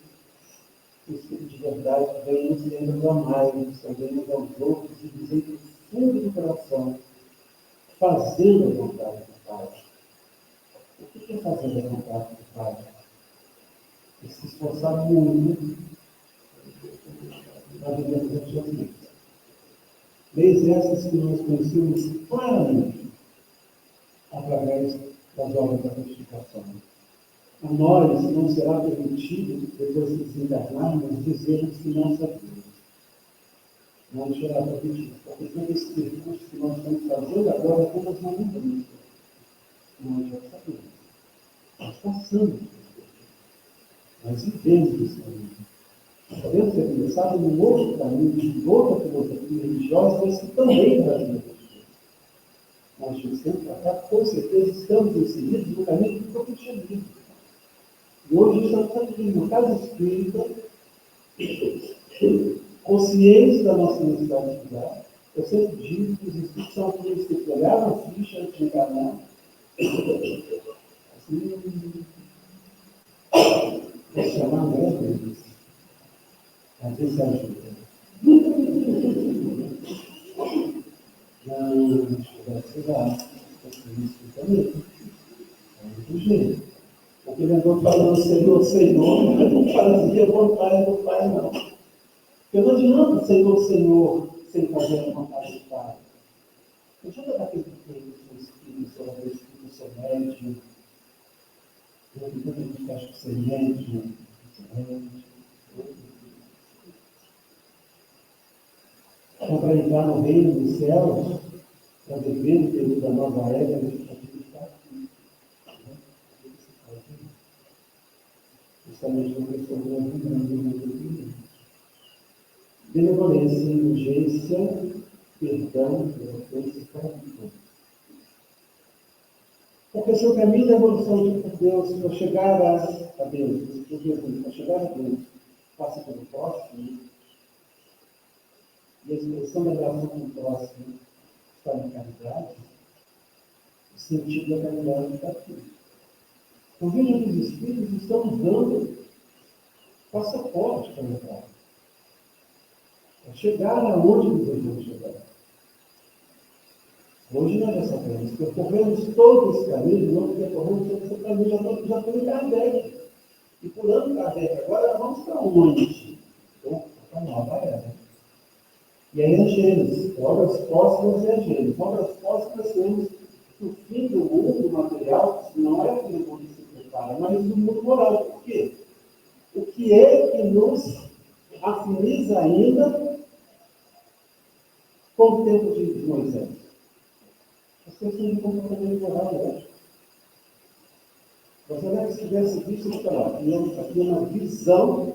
O Espírito de verdade vem nos lembra do amai-vos também uns aos outros e dizer do fundo do coração, fazendo a vontade do Pai. O que é fazer a vontade do Pai? É se esforçar muito para viver as suas vidas. Leis essas que nós conhecemos claramente através das obras da santificação. A nós não será permitido, depois de desencarnarmos, dizermos que não sabemos. Não será permitido, porque todo esse percurso que nós estamos fazendo agora é apenas uma mudança. Nós já sabemos. Nós passamos. Nós vivemos esse caminho. Podemos ter começado num outro caminho, de outra filosofia religiosa, mas que também trazia pessoas. Nós dizemos para cá, com certeza, estamos inseridos no caminho do cristianismo. E hoje estamos aqui, no caso espírita, conscientes da nossa necessidade de estudar. Eu sempre digo que os espíritos são aqueles que pegaram a ficha antes de encarnar. Assim, vou chamar mesmo. Às vezes ajuda. Não, sei lá, isso também. É muito jeito. Porque ele andou falando Senhor, Senhor, mas não fazia vontade do Pai, não. Porque não adianta Senhor, Senhor, sem fazer a vontade do Pai. Não adianta daquele que tem o seu espírito, seu espírito, seu médium. Eu acredito que acho que ser médium, então, para entrar no reino dos céus, para viver o período da nova era, a gente tem que estar aqui. Justamente uma pessoa que nós vivemos no mundo. Benevolência, indulgência, perdão, ofensa e carinho. Porque se o caminho da evolução de Deus, para chegar a Deus, para chegar a Deus, passa pelo próximo, e a expressão da relação com o próximo está na caridade, o sentido da caridade está aqui. Então, veja que os Espíritos estão dando passaporte para entrar. Para chegar aonde desejamos chegar. Hoje nós já sabemos, percorremos todo esse caminho, não percorremos todo esse caminho, já estou em Kardec. E pulando Kardec, agora vamos para onde? Para a nova era. E aí a Gênesis, obras próximas é a Gênesis. Obras próximas temos o fim do mundo material, que não é o que o mundo se prepara, mas do mundo moral. Por quê? O que é que nos afiniza ainda com o tempo de Moisés? As questões de comportamento moral e ético. Gostaria que se tivesse visto aqui uma visão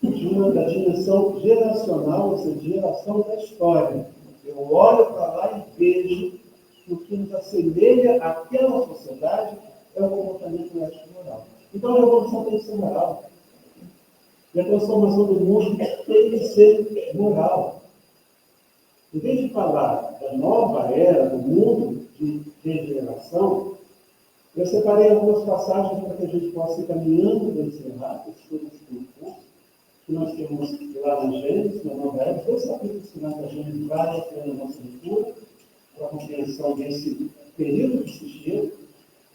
da dimensão geracional, ou seja, geração da história. Eu olho para lá e vejo que o que nos assemelha àquela sociedade é o comportamento ético e moral. Então a revolução tem que ser moral. E a transformação do mundo tem que ser moral. Em vez de falar da nova era, do mundo de regeneração, eu separei algumas passagens para que a gente possa ir caminhando para encerrar esse percurso, Nós temos lá na Gênesis, na Nova Era, 2 capítulos finais da Gênesis vale a pena a nossa leitura, para a compreensão desse período que se chega.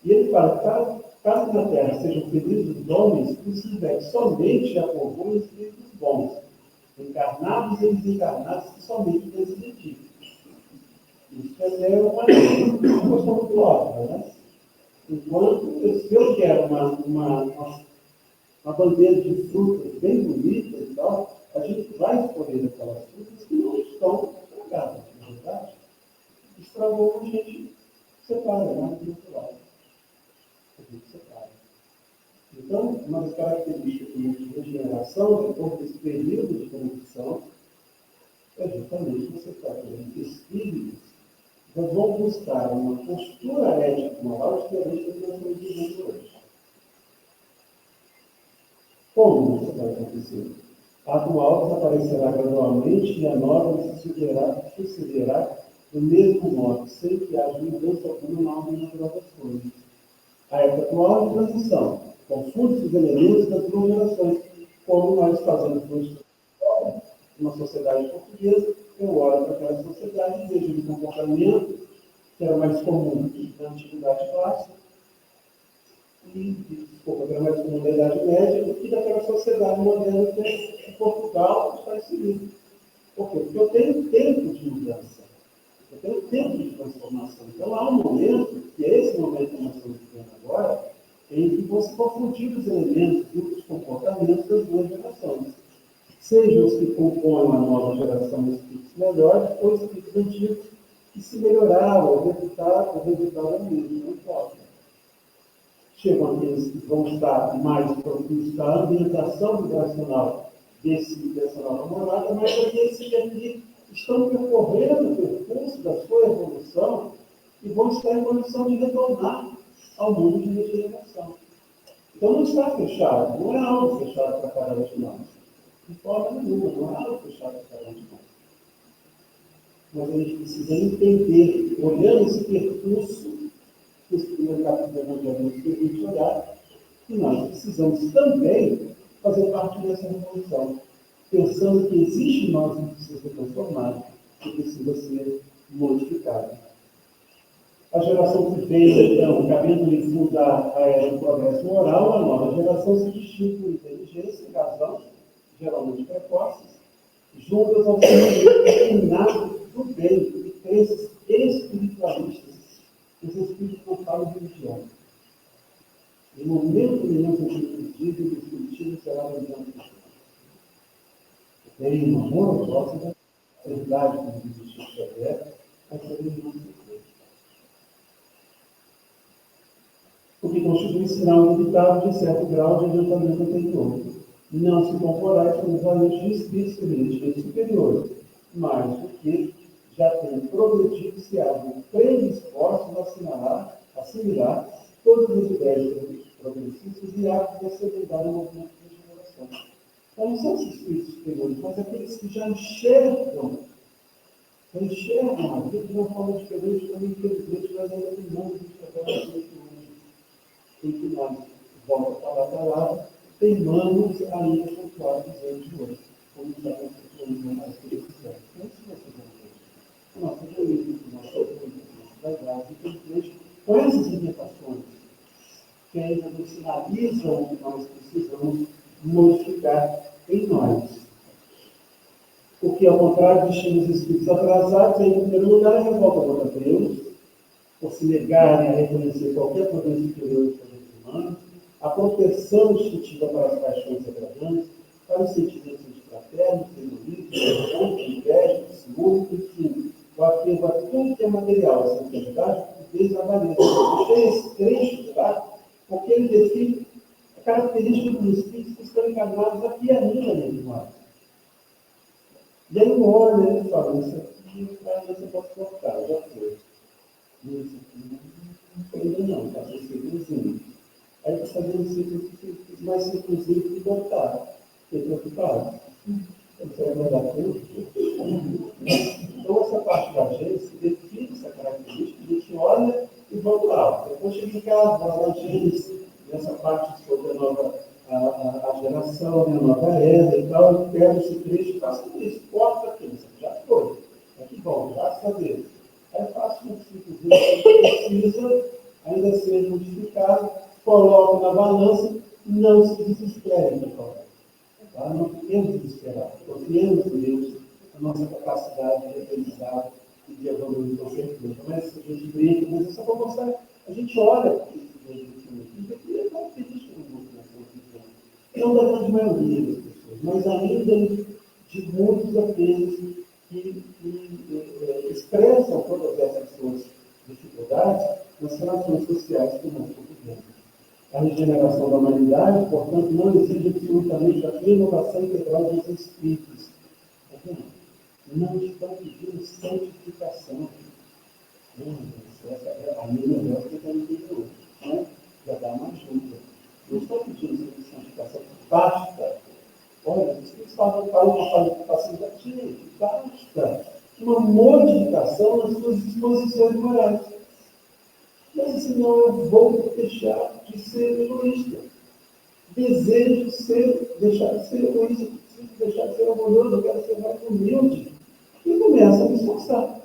E ele fala, caso na Terra sejam felizes os homens, que se deve somente a povoem os espíritos bons, encarnados e desencarnados, que somente Deus identifica. Isso é uma questão muito óbvia, né? Enquanto, se eu quero uma bandeja de frutas bem bonita e tal, a gente vai escolher aquelas frutas que não estão estragadas, na verdade. Estragou, a gente separa, né? Natural. A gente separa. Então, uma das características de regeneração, depois desse período de transição, é justamente você está vendo que espíritos vão buscar uma postura ética moral diferente do que nós estamos vivendo hoje. Como isso vai acontecer? A atual desaparecerá gradualmente e a nova sucederá do mesmo modo, sem que haja mudança alguma na ordem natural das coisas. A época atual é de transição, confunde os elementos das duas gerações, como nós fazemos hoje uma sociedade portuguesa. Eu olho para aquela sociedade e vejo um comportamento que era mais comum na antiguidade clássica, que era mais comum na Idade Média, do que daquela sociedade moderna que Portugal está inserido. Por quê? Porque eu tenho tempo de mudança, eu tenho tempo de transformação. Então há um momento, que é esse momento que nós estamos vivendo agora, em que você confundir os elementos e os comportamentos das duas gerações. Sejam os que compõem a nova geração de espíritos melhores, ou os espíritos antigos que se melhoraram, o resultado é o mesmo, não importa. Chegam aqueles que vão estar mais propícios à ambientação vibracional dessa nova morada, mas aqueles que estão percorrendo o percurso da sua evolução e vão estar em condição de retornar ao mundo de regeneração. Então não está fechado, não é algo fechado para cada um de nós. De forma nenhuma, não é algo fechado para cada um de nós. Mas a gente precisa entender, olhando esse percurso, que esse primeiro capítulo do Evangelho nos permite olhar, que nós precisamos também fazer parte dessa revolução, pensando que existe em nós que precisa ser transformado, que precisa ser modificado. A geração que veio, então, cabendo-lhe fundar a era do progresso moral, a nova geração se distingue por inteligência e razão, geralmente precoces, juntas ao sentimento inato do bem, e crenças espiritualistas. Os espíritos não falam de religião. Em momento nenhum que eles dizem que o espiritismo será uma religião cristã. Tem uma boa próxima, a verdade, como diz o Chico Xavier, a religião cristã. O que constitui sinal inevitável de certo grau de adiantamento anterior. Não se comparar com os valores de espíritos evidentemente superiores, mas porque já tem progredido e se abrem predispostos a assimilar todas as ideias progressistas e aptos a acelerar o movimento de regeneração. Então, não são os espíritos superiores, mas aqueles que já enxergam a vida de uma forma diferente, também infelizmente, nós ainda temos de trabalhar em que nós, volta a falar da palavra, teimamos ainda com claro diante de hoje, como já aconteceu mais que isso. Não se você não tem. O nosso egoísmo, o nosso orgulho, a nossa vaidade, infelizmente, com essas limitações, que ainda nos sinalizam o que nós precisamos modificar em nós. Porque, ao contrário de os espíritos atrasados, em primeiro lugar, a revolta contra Deus, por se negarem a reconhecer qualquer poder superior dos poderes humanos, a proteção instintiva para as paixões degradantes, para os sentimentos antifraternos, terrorismo, inveja, ciúme, enfim, o apego a tudo que é material, a sensibilidade, a desavareza. Eu deixei esse trecho lá, porque ele define a característica dos espíritos que estão encarnados aqui ainda entre nós. E aí, uma hora, ele fala, isso aqui, você pode cortar, já foi. Isso aqui, ainda não, está sem ciclozinho. Aí está fazendo ciclo mais ciclozinho que botar. Fiquei preocupado. Você vai mandar tudo? Então, essa parte da Gênesis define essa característica, a gente olha e vamos lá. Depois chega em casa, vai lá na Gênesis, nessa parte sobre a nova geração, né, a nova era e tal, eu pego esse trecho e faço isso, corta aquilo, isso já foi. É que bom, graças a Deus. Aí eu faço um ciclozinho que precisa ainda ser modificado, coloco na balança, não se desespere, meu colega. Tá? Não podemos desesperar, confiemos em Deus, a nossa capacidade de aprendizado e de evoluir com certeza. Mas a gente brinca, mas é só para mostrar, a gente olha para esse e é característico do mundo que nós estamos vivendo. Não da grande maioria das pessoas, mas ainda de muitos daqueles que expressam todas essas suas dificuldades nas relações sociais que nós estamos vivendo. A regeneração da humanidade, portanto, não exige absolutamente a renovação integral dos espíritos. Não estão pedindo santificação. A minha melhor que está no vídeo hoje. Já dá uma ajuda. Não estou pedindo santificação. Basta. Olha, os espíritos falam uma facilidade. Basta uma modificação nas suas disposições morais. Mas senão eu vou deixar de ser egoísta. Desejo deixar de ser egoísta, preciso deixar de ser orgulhoso, eu quero ser mais humilde. E começa a me esforçar.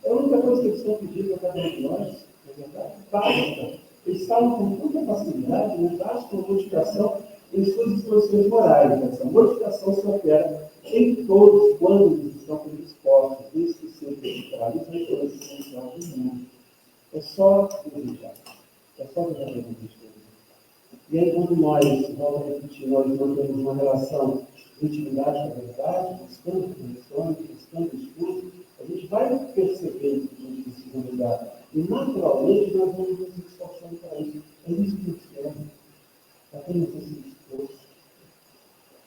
É a única coisa que eles estão pedindo a cada um de nós, na verdade, basta. Eles falam com tanta facilidade, mas basta uma modificação em suas disposições morais. Essa modificação se opera em todos quando eles estão predispostos, desde que sejam centralizados em toda a existência do mundo. É só desejar. É só desejar a Deus. E aí, quando nós, volto a repetir, nós mantemos uma relação de intimidade com a verdade, buscando conexões, buscando escudo, a gente vai percebendo que a gente precisa mudar. E, naturalmente, nós vamos nos esforçando para isso. É isso que nos quer. Apenas esse esforço.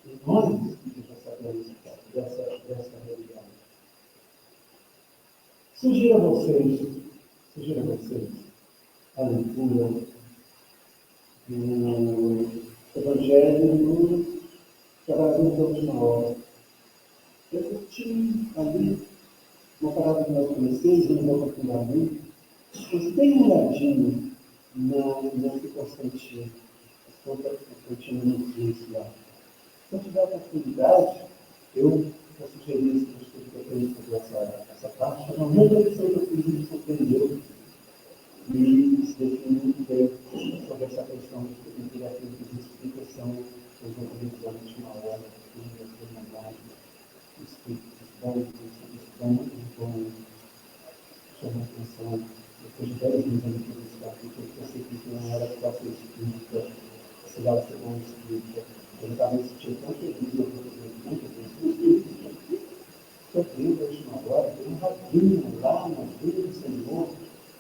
E nós, espíritos, já sabemos dessa realidade. Sugiro a vocês a leitura do Evangelho no Trabalhador da Última Hora. Eu curti ali uma palavra que nós conhecemos, não vou aprofundar muito, mas dê uma olhadinha nesse Constantino. Constantino nos diz lá. Se eu tiver a oportunidade, eu vou sugerir esse estudo que eu tenho sobre essa parte, mas uma reflexão que eu fiz me surpreendeu e se define muito bem sobre essa questão de aquilo que nos explicação dos documentos da última hora, da humanidade, os espíritos estão muito chamando atenção. Depois de 10 anos ali que esse capítulo, eu percebi que não era só ser espírita, se dava ser bom espírita. Ele estava me sentindo tão feliz, eu estou fazendo muitas vezes, só Deus, a última hora, tem um rabinho lá na vida do Senhor.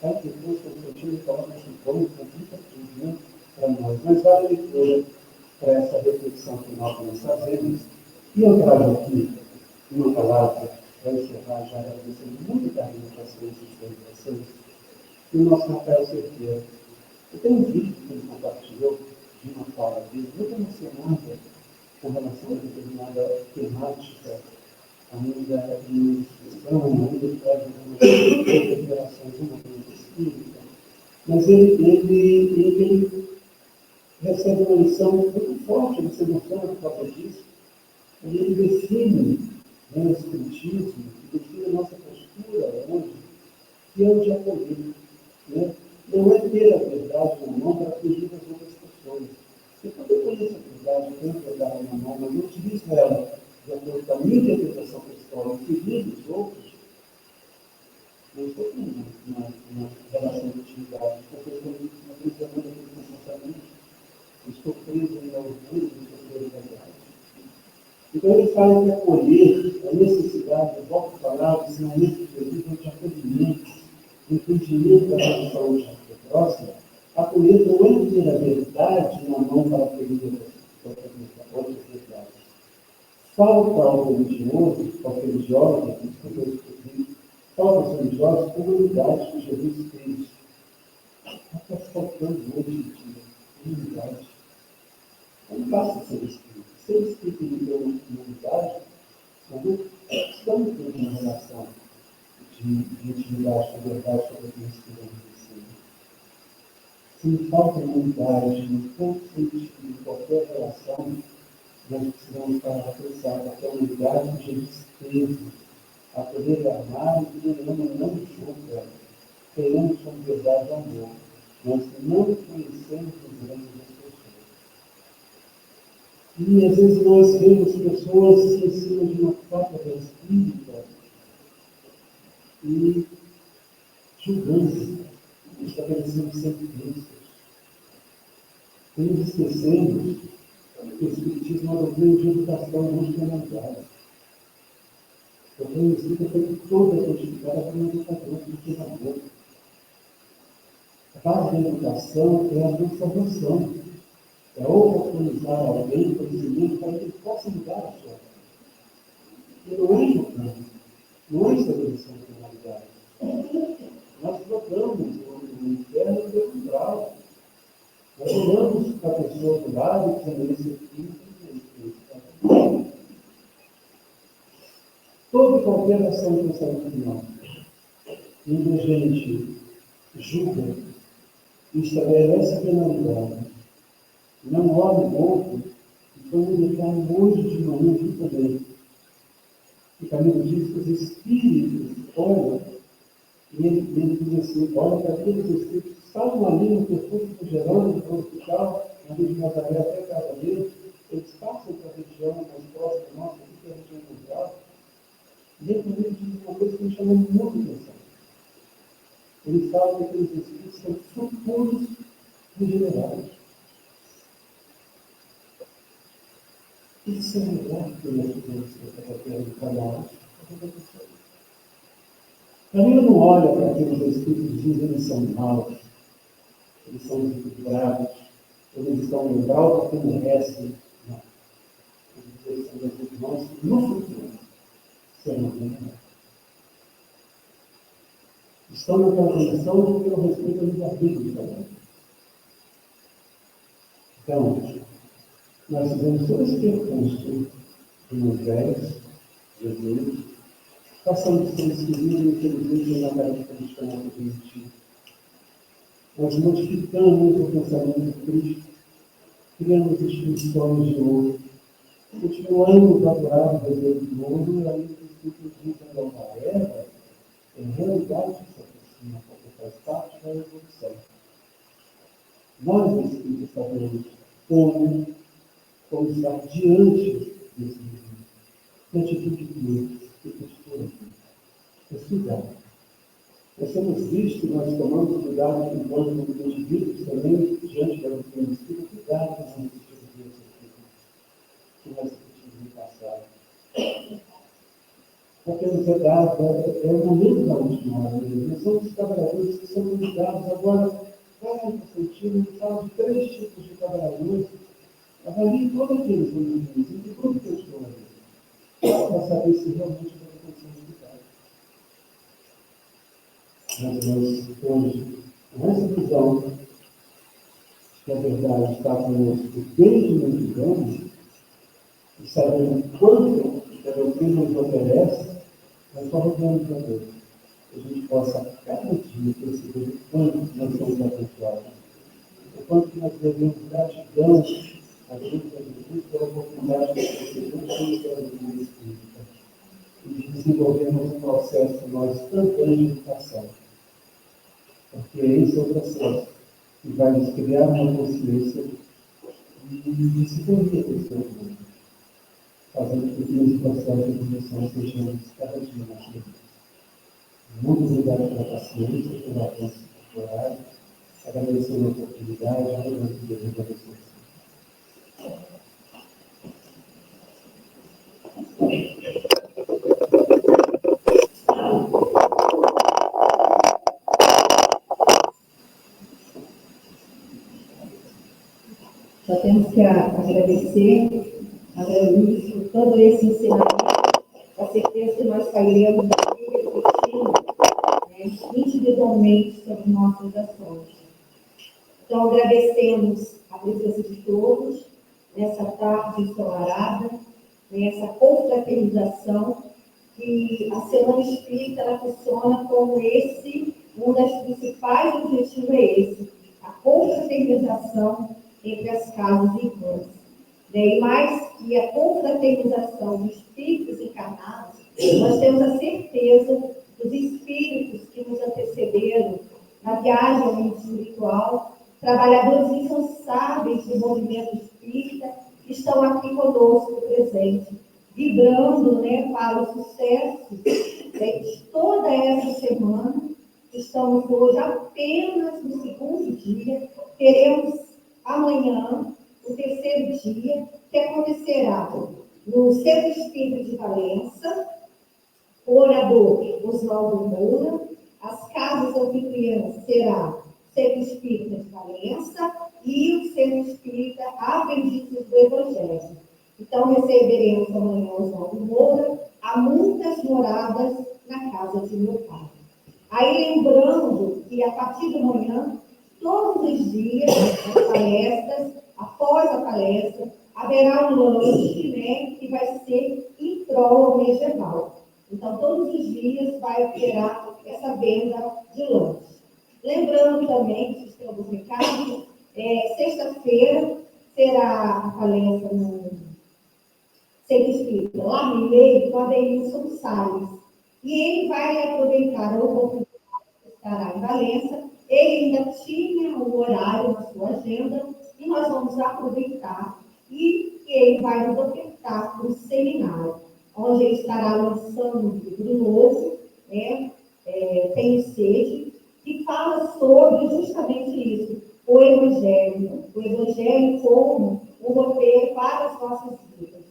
Aí depois, quando eu tinha coloca esse ponto, complica tudo, né, para nós. Mas vale a leitura para essa reflexão final que nós fazemos. E eu trago aqui uma palavra para encerrar, já agradecendo muito carinho para vocês e vocês, e o nosso Rafael Cerqueira. Eu tenho um vídeo que ele compartilhou de uma fala dele, muito emocionante com relação a determinada temática, ainda em discussão, ainda traz algumas considerações uma coisa espírita, mas ele recebe uma lição muito forte, ele se emociona por causa disso, e ele define o espiritismo, define a nossa postura hoje, que é o de acolher. Né? Não é ter a verdade na mão para fugir das outras pessoas. Você pode conhecer a verdade, tem a verdade na mão, mas não utiliza ela de acordo com a minha interpretação pessoal e seguir dos outros. Eu estou com uma relação de intimidade, porque eu estou precisando daquele comportamento. Eu estou preso ainda ao orgulho, estou preso à verdade. Então ele fala que acolher a necessidade, eu volto a falar, o ensinamento de Jesus de acolhimento, entendimento da relação próxima. Acolher não é ter a verdade na mão para ferir outras verdades. Falta ao religioso, ao religioso, falta aos religiosos comunidade que Jesus fez. Está faltando hoje em dia comunidade. Não basta ser espírito. Ser espírito e ter uma comunidade, nós estamos tendo uma relação de intimidade com a verdade, com a que se me falta comunidade, no ponto sentido de qualquer relação, nós precisamos parar para pensar que a unidade que Jesus teve, a poder amar e que ele ama não julga, queremos com verdade amor. Nós não conhecemos os grandes das pessoas. E às vezes nós vemos pessoas em cima de uma cátedra espírita e julgando, estabelecendo sentenças. E nos esquecemos que o Espiritismo é uma doutrina de educação muito humanidade. A doutrina espírita foi toda codificada por um educador, por um treinador. A base da educação é a transformação. É oportunizar alguém conhecimento para que ele possa mudar a sua vida. E não é educando, não é estabelecer uma finalidade. Nós trocamos o inferno pelo umbral. Nós olhamos para a pessoa do lado e dizendo esse aqui, toda e qualquer ação de pensamento nosso, onde a gente julga e estabelece penalidade, não olha o outro, e foi um detalhe hoje de manhã aqui também. O Camilo diz que os espíritos olham, e ele diz assim, olha para aqueles espíritos que estavam ali no percurso do Gerônimo, no hospital, na Rio de Nazaré até a casa dele, eles passam para a região mais próxima nossa, aqui que é a região mundial, e ele também diz uma coisa que me chamou muito a atenção. Ele fala que aqueles espíritos são futuros regenerados. Isso é um lugar que nós podemos ter no canal. Para mim, eu não olho para aqueles espíritos que dizem que eles são maus, eles são desequilibrados, eles estão no grau porque merecem. Não. Eles são meus irmãos que no futuro serão regenerados. Estão naquela condição porque eu respeito a livre-arbítrio de cada um. Então, nós fizemos todo esse percurso de Moisés, Jesus, passamos por esse livro, infelizmente, na característica nossa primitiva. Nós modificamos o pensamento de Cristo, criamos instituições de ouro, continuamos a adorar o desejo do mundo, e aí os Espíritos dizem da uma era, em realidade, isso aproxima, porque faz parte da evolução. Nós, Espíritos, sabemos como estar diante desse mundo. Que atitude de que postura. Mas cuidado. Nós temos visto que nós tomamos cuidado enquanto indivíduos também, diante da doutrina espírita, cuidado com as atitudes que nós repetimos no passado. Porque nos é dado, é o momento da última hora. Nós somos os trabalhadores que são ligados agora, vai no sentido, ele fala de 3 tipos de trabalhadores. Avalie todos aqueles indivíduos, em que grupo que eu estou ali, para saber se realmente vai acontecer no hospital. Mas nós, hoje, com essa visão, que a verdade está conosco desde muitos anos, e sabendo quanto a doutrina nos oferece, nós só rogamos para Deus que a gente possa, cada dia, perceber o quanto nós somos abençoados, o quanto nós devemos gratidão a Deus pela oportunidade de perceber o que é a doutrina espírita e de desenvolvermos um processo nós também de educação. Porque esse é o processo que vai nos criar uma consciência de sintonia com o seu mundo, fazendo com que esse processo de evolução sejamos cada dia mais felizes. Muito obrigado pela paciência, pelo avanço do horário, agradecendo a oportunidade, agradecendo a vocês. Só temos que agradecer a Deus por todo esse ensinamento, com a certeza que nós sairemos daqui refletindo individualmente sobre nossas ações. Então, agradecemos a presença de todos nessa tarde ensolarada, nessa confraternização, que a Semana Espírita ela funciona como esse, um dos principais objetivos é esse, a confraternização entre as casas irmãs. né? E mais que a confraternização de espíritos encarnados, nós temos a certeza dos espíritos que nos antecederam na viagem ao mundo espiritual, trabalhadores incansáveis do movimento espírita, que estão aqui conosco presentes, vibrando, né, para o sucesso, né, de toda essa semana. Estamos hoje apenas no segundo dia, teremos amanhã o terceiro dia, que acontecerá no Centro Espírita de Valença, o orador Oswaldo Moura, as casas anfitriãs será o Centro Espírita de Valença e o Centro Espírita Adventistas do Evangelho. Então, receberemos amanhã Oswaldo Moura, há muitas moradas na casa de meu pai. Aí, lembrando que a partir de amanhã, todos os dias, as palestras, após a palestra, haverá um lanche, né, que vai ser em prol ao medieval. Então, todos os dias vai operar essa venda de lanche. Lembrando também, que estamos no recado, sexta-feira será a palestra no Centro Espírita, lá no meio, do Adeilson Salles. E ele vai aproveitar a oportunidade de estar em Valença. Ele ainda tinha o horário na sua agenda e nós vamos aproveitar e ele vai nos ofertar um seminário, onde ele estará lançando um livro novo, né? Tenho Sede, que fala sobre justamente isso, o Evangelho como um roteiro para as nossas vidas.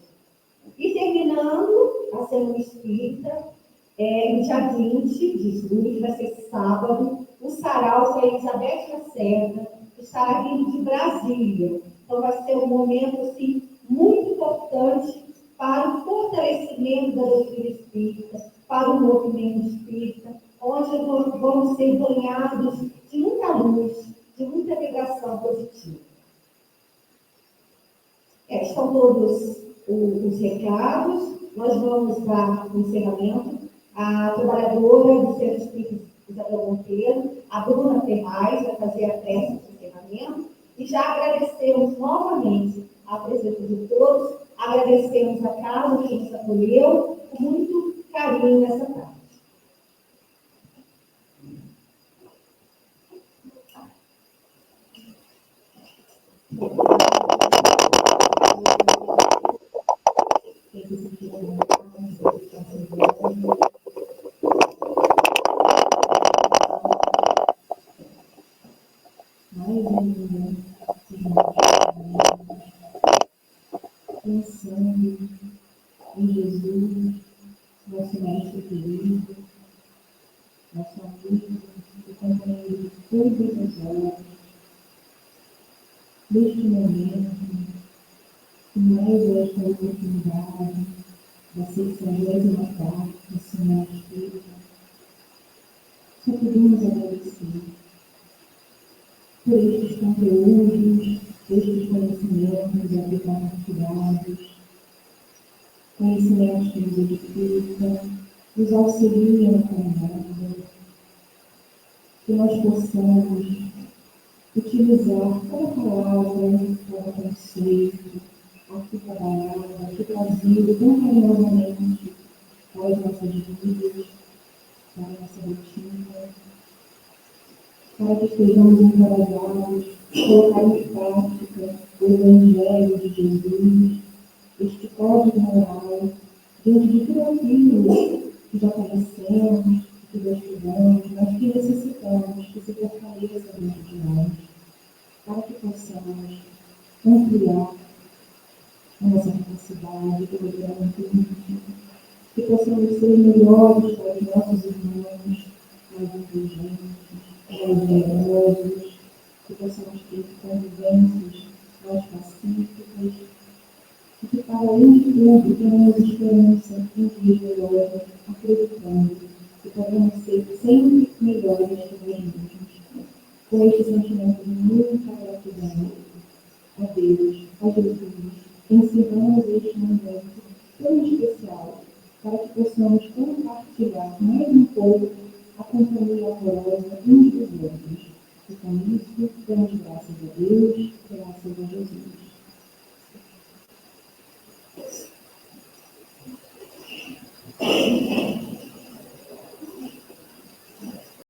E terminando a Semana Espírita, no dia 20 de julho, que vai ser sábado, o sarau com a Elizabeth Lacerda, que estará vindo de Brasília. Então, vai ser um momento assim, muito importante para o fortalecimento da doutrina espírita, para o movimento espírita, onde vamos ser banhados de muita luz, de muita vibração positiva. Estão todos os recados. Nós vamos dar o encerramento. A trabalhadora do Centro Espírita Isabel Monteiro, a Bruna Ferraz, vai fazer a prece de encerramento. E já agradecemos novamente a presença de todos, agradecemos a casa que nos acolheu com muito carinho nessa tarde. Pensando em Jesus, nosso mestre querido, nosso amigo e companheiro de todas as horas, neste momento, que mais esta oportunidade da 60ª da Semana Espírita, só podemos agradecer por estes conteúdos, estes conhecimentos aplicados, conhecimentos que nos edificam, nos auxiliam na caminhada, que nós possamos utilizar cada palavra, cada conceito, aqui trabalhado, aqui trazido tão carinhosamente para as nossas vidas, para a nossa rotina, para que estejamos encorajados a colocar em prática o Evangelho de Jesus, este código moral, diante de tudo aquilo que já conhecemos, que já estudamos, mas que necessitamos que se fortaleça dentro de nós, para que possamos ampliar a nossa capacidade de toleramento íntimo, que possamos ser melhores para os nossos irmãos, mais inteligentes, mais generosos, que possamos ter convivências mais pacíficas, e que, para além de tudo, tenhamos esperança em dias melhores, acreditando que podemos ser sempre melhores que nós mesmos, com este sentimento de muita gratidão a Deus, a Jesus, ensinamos este momento tão especial, para que possamos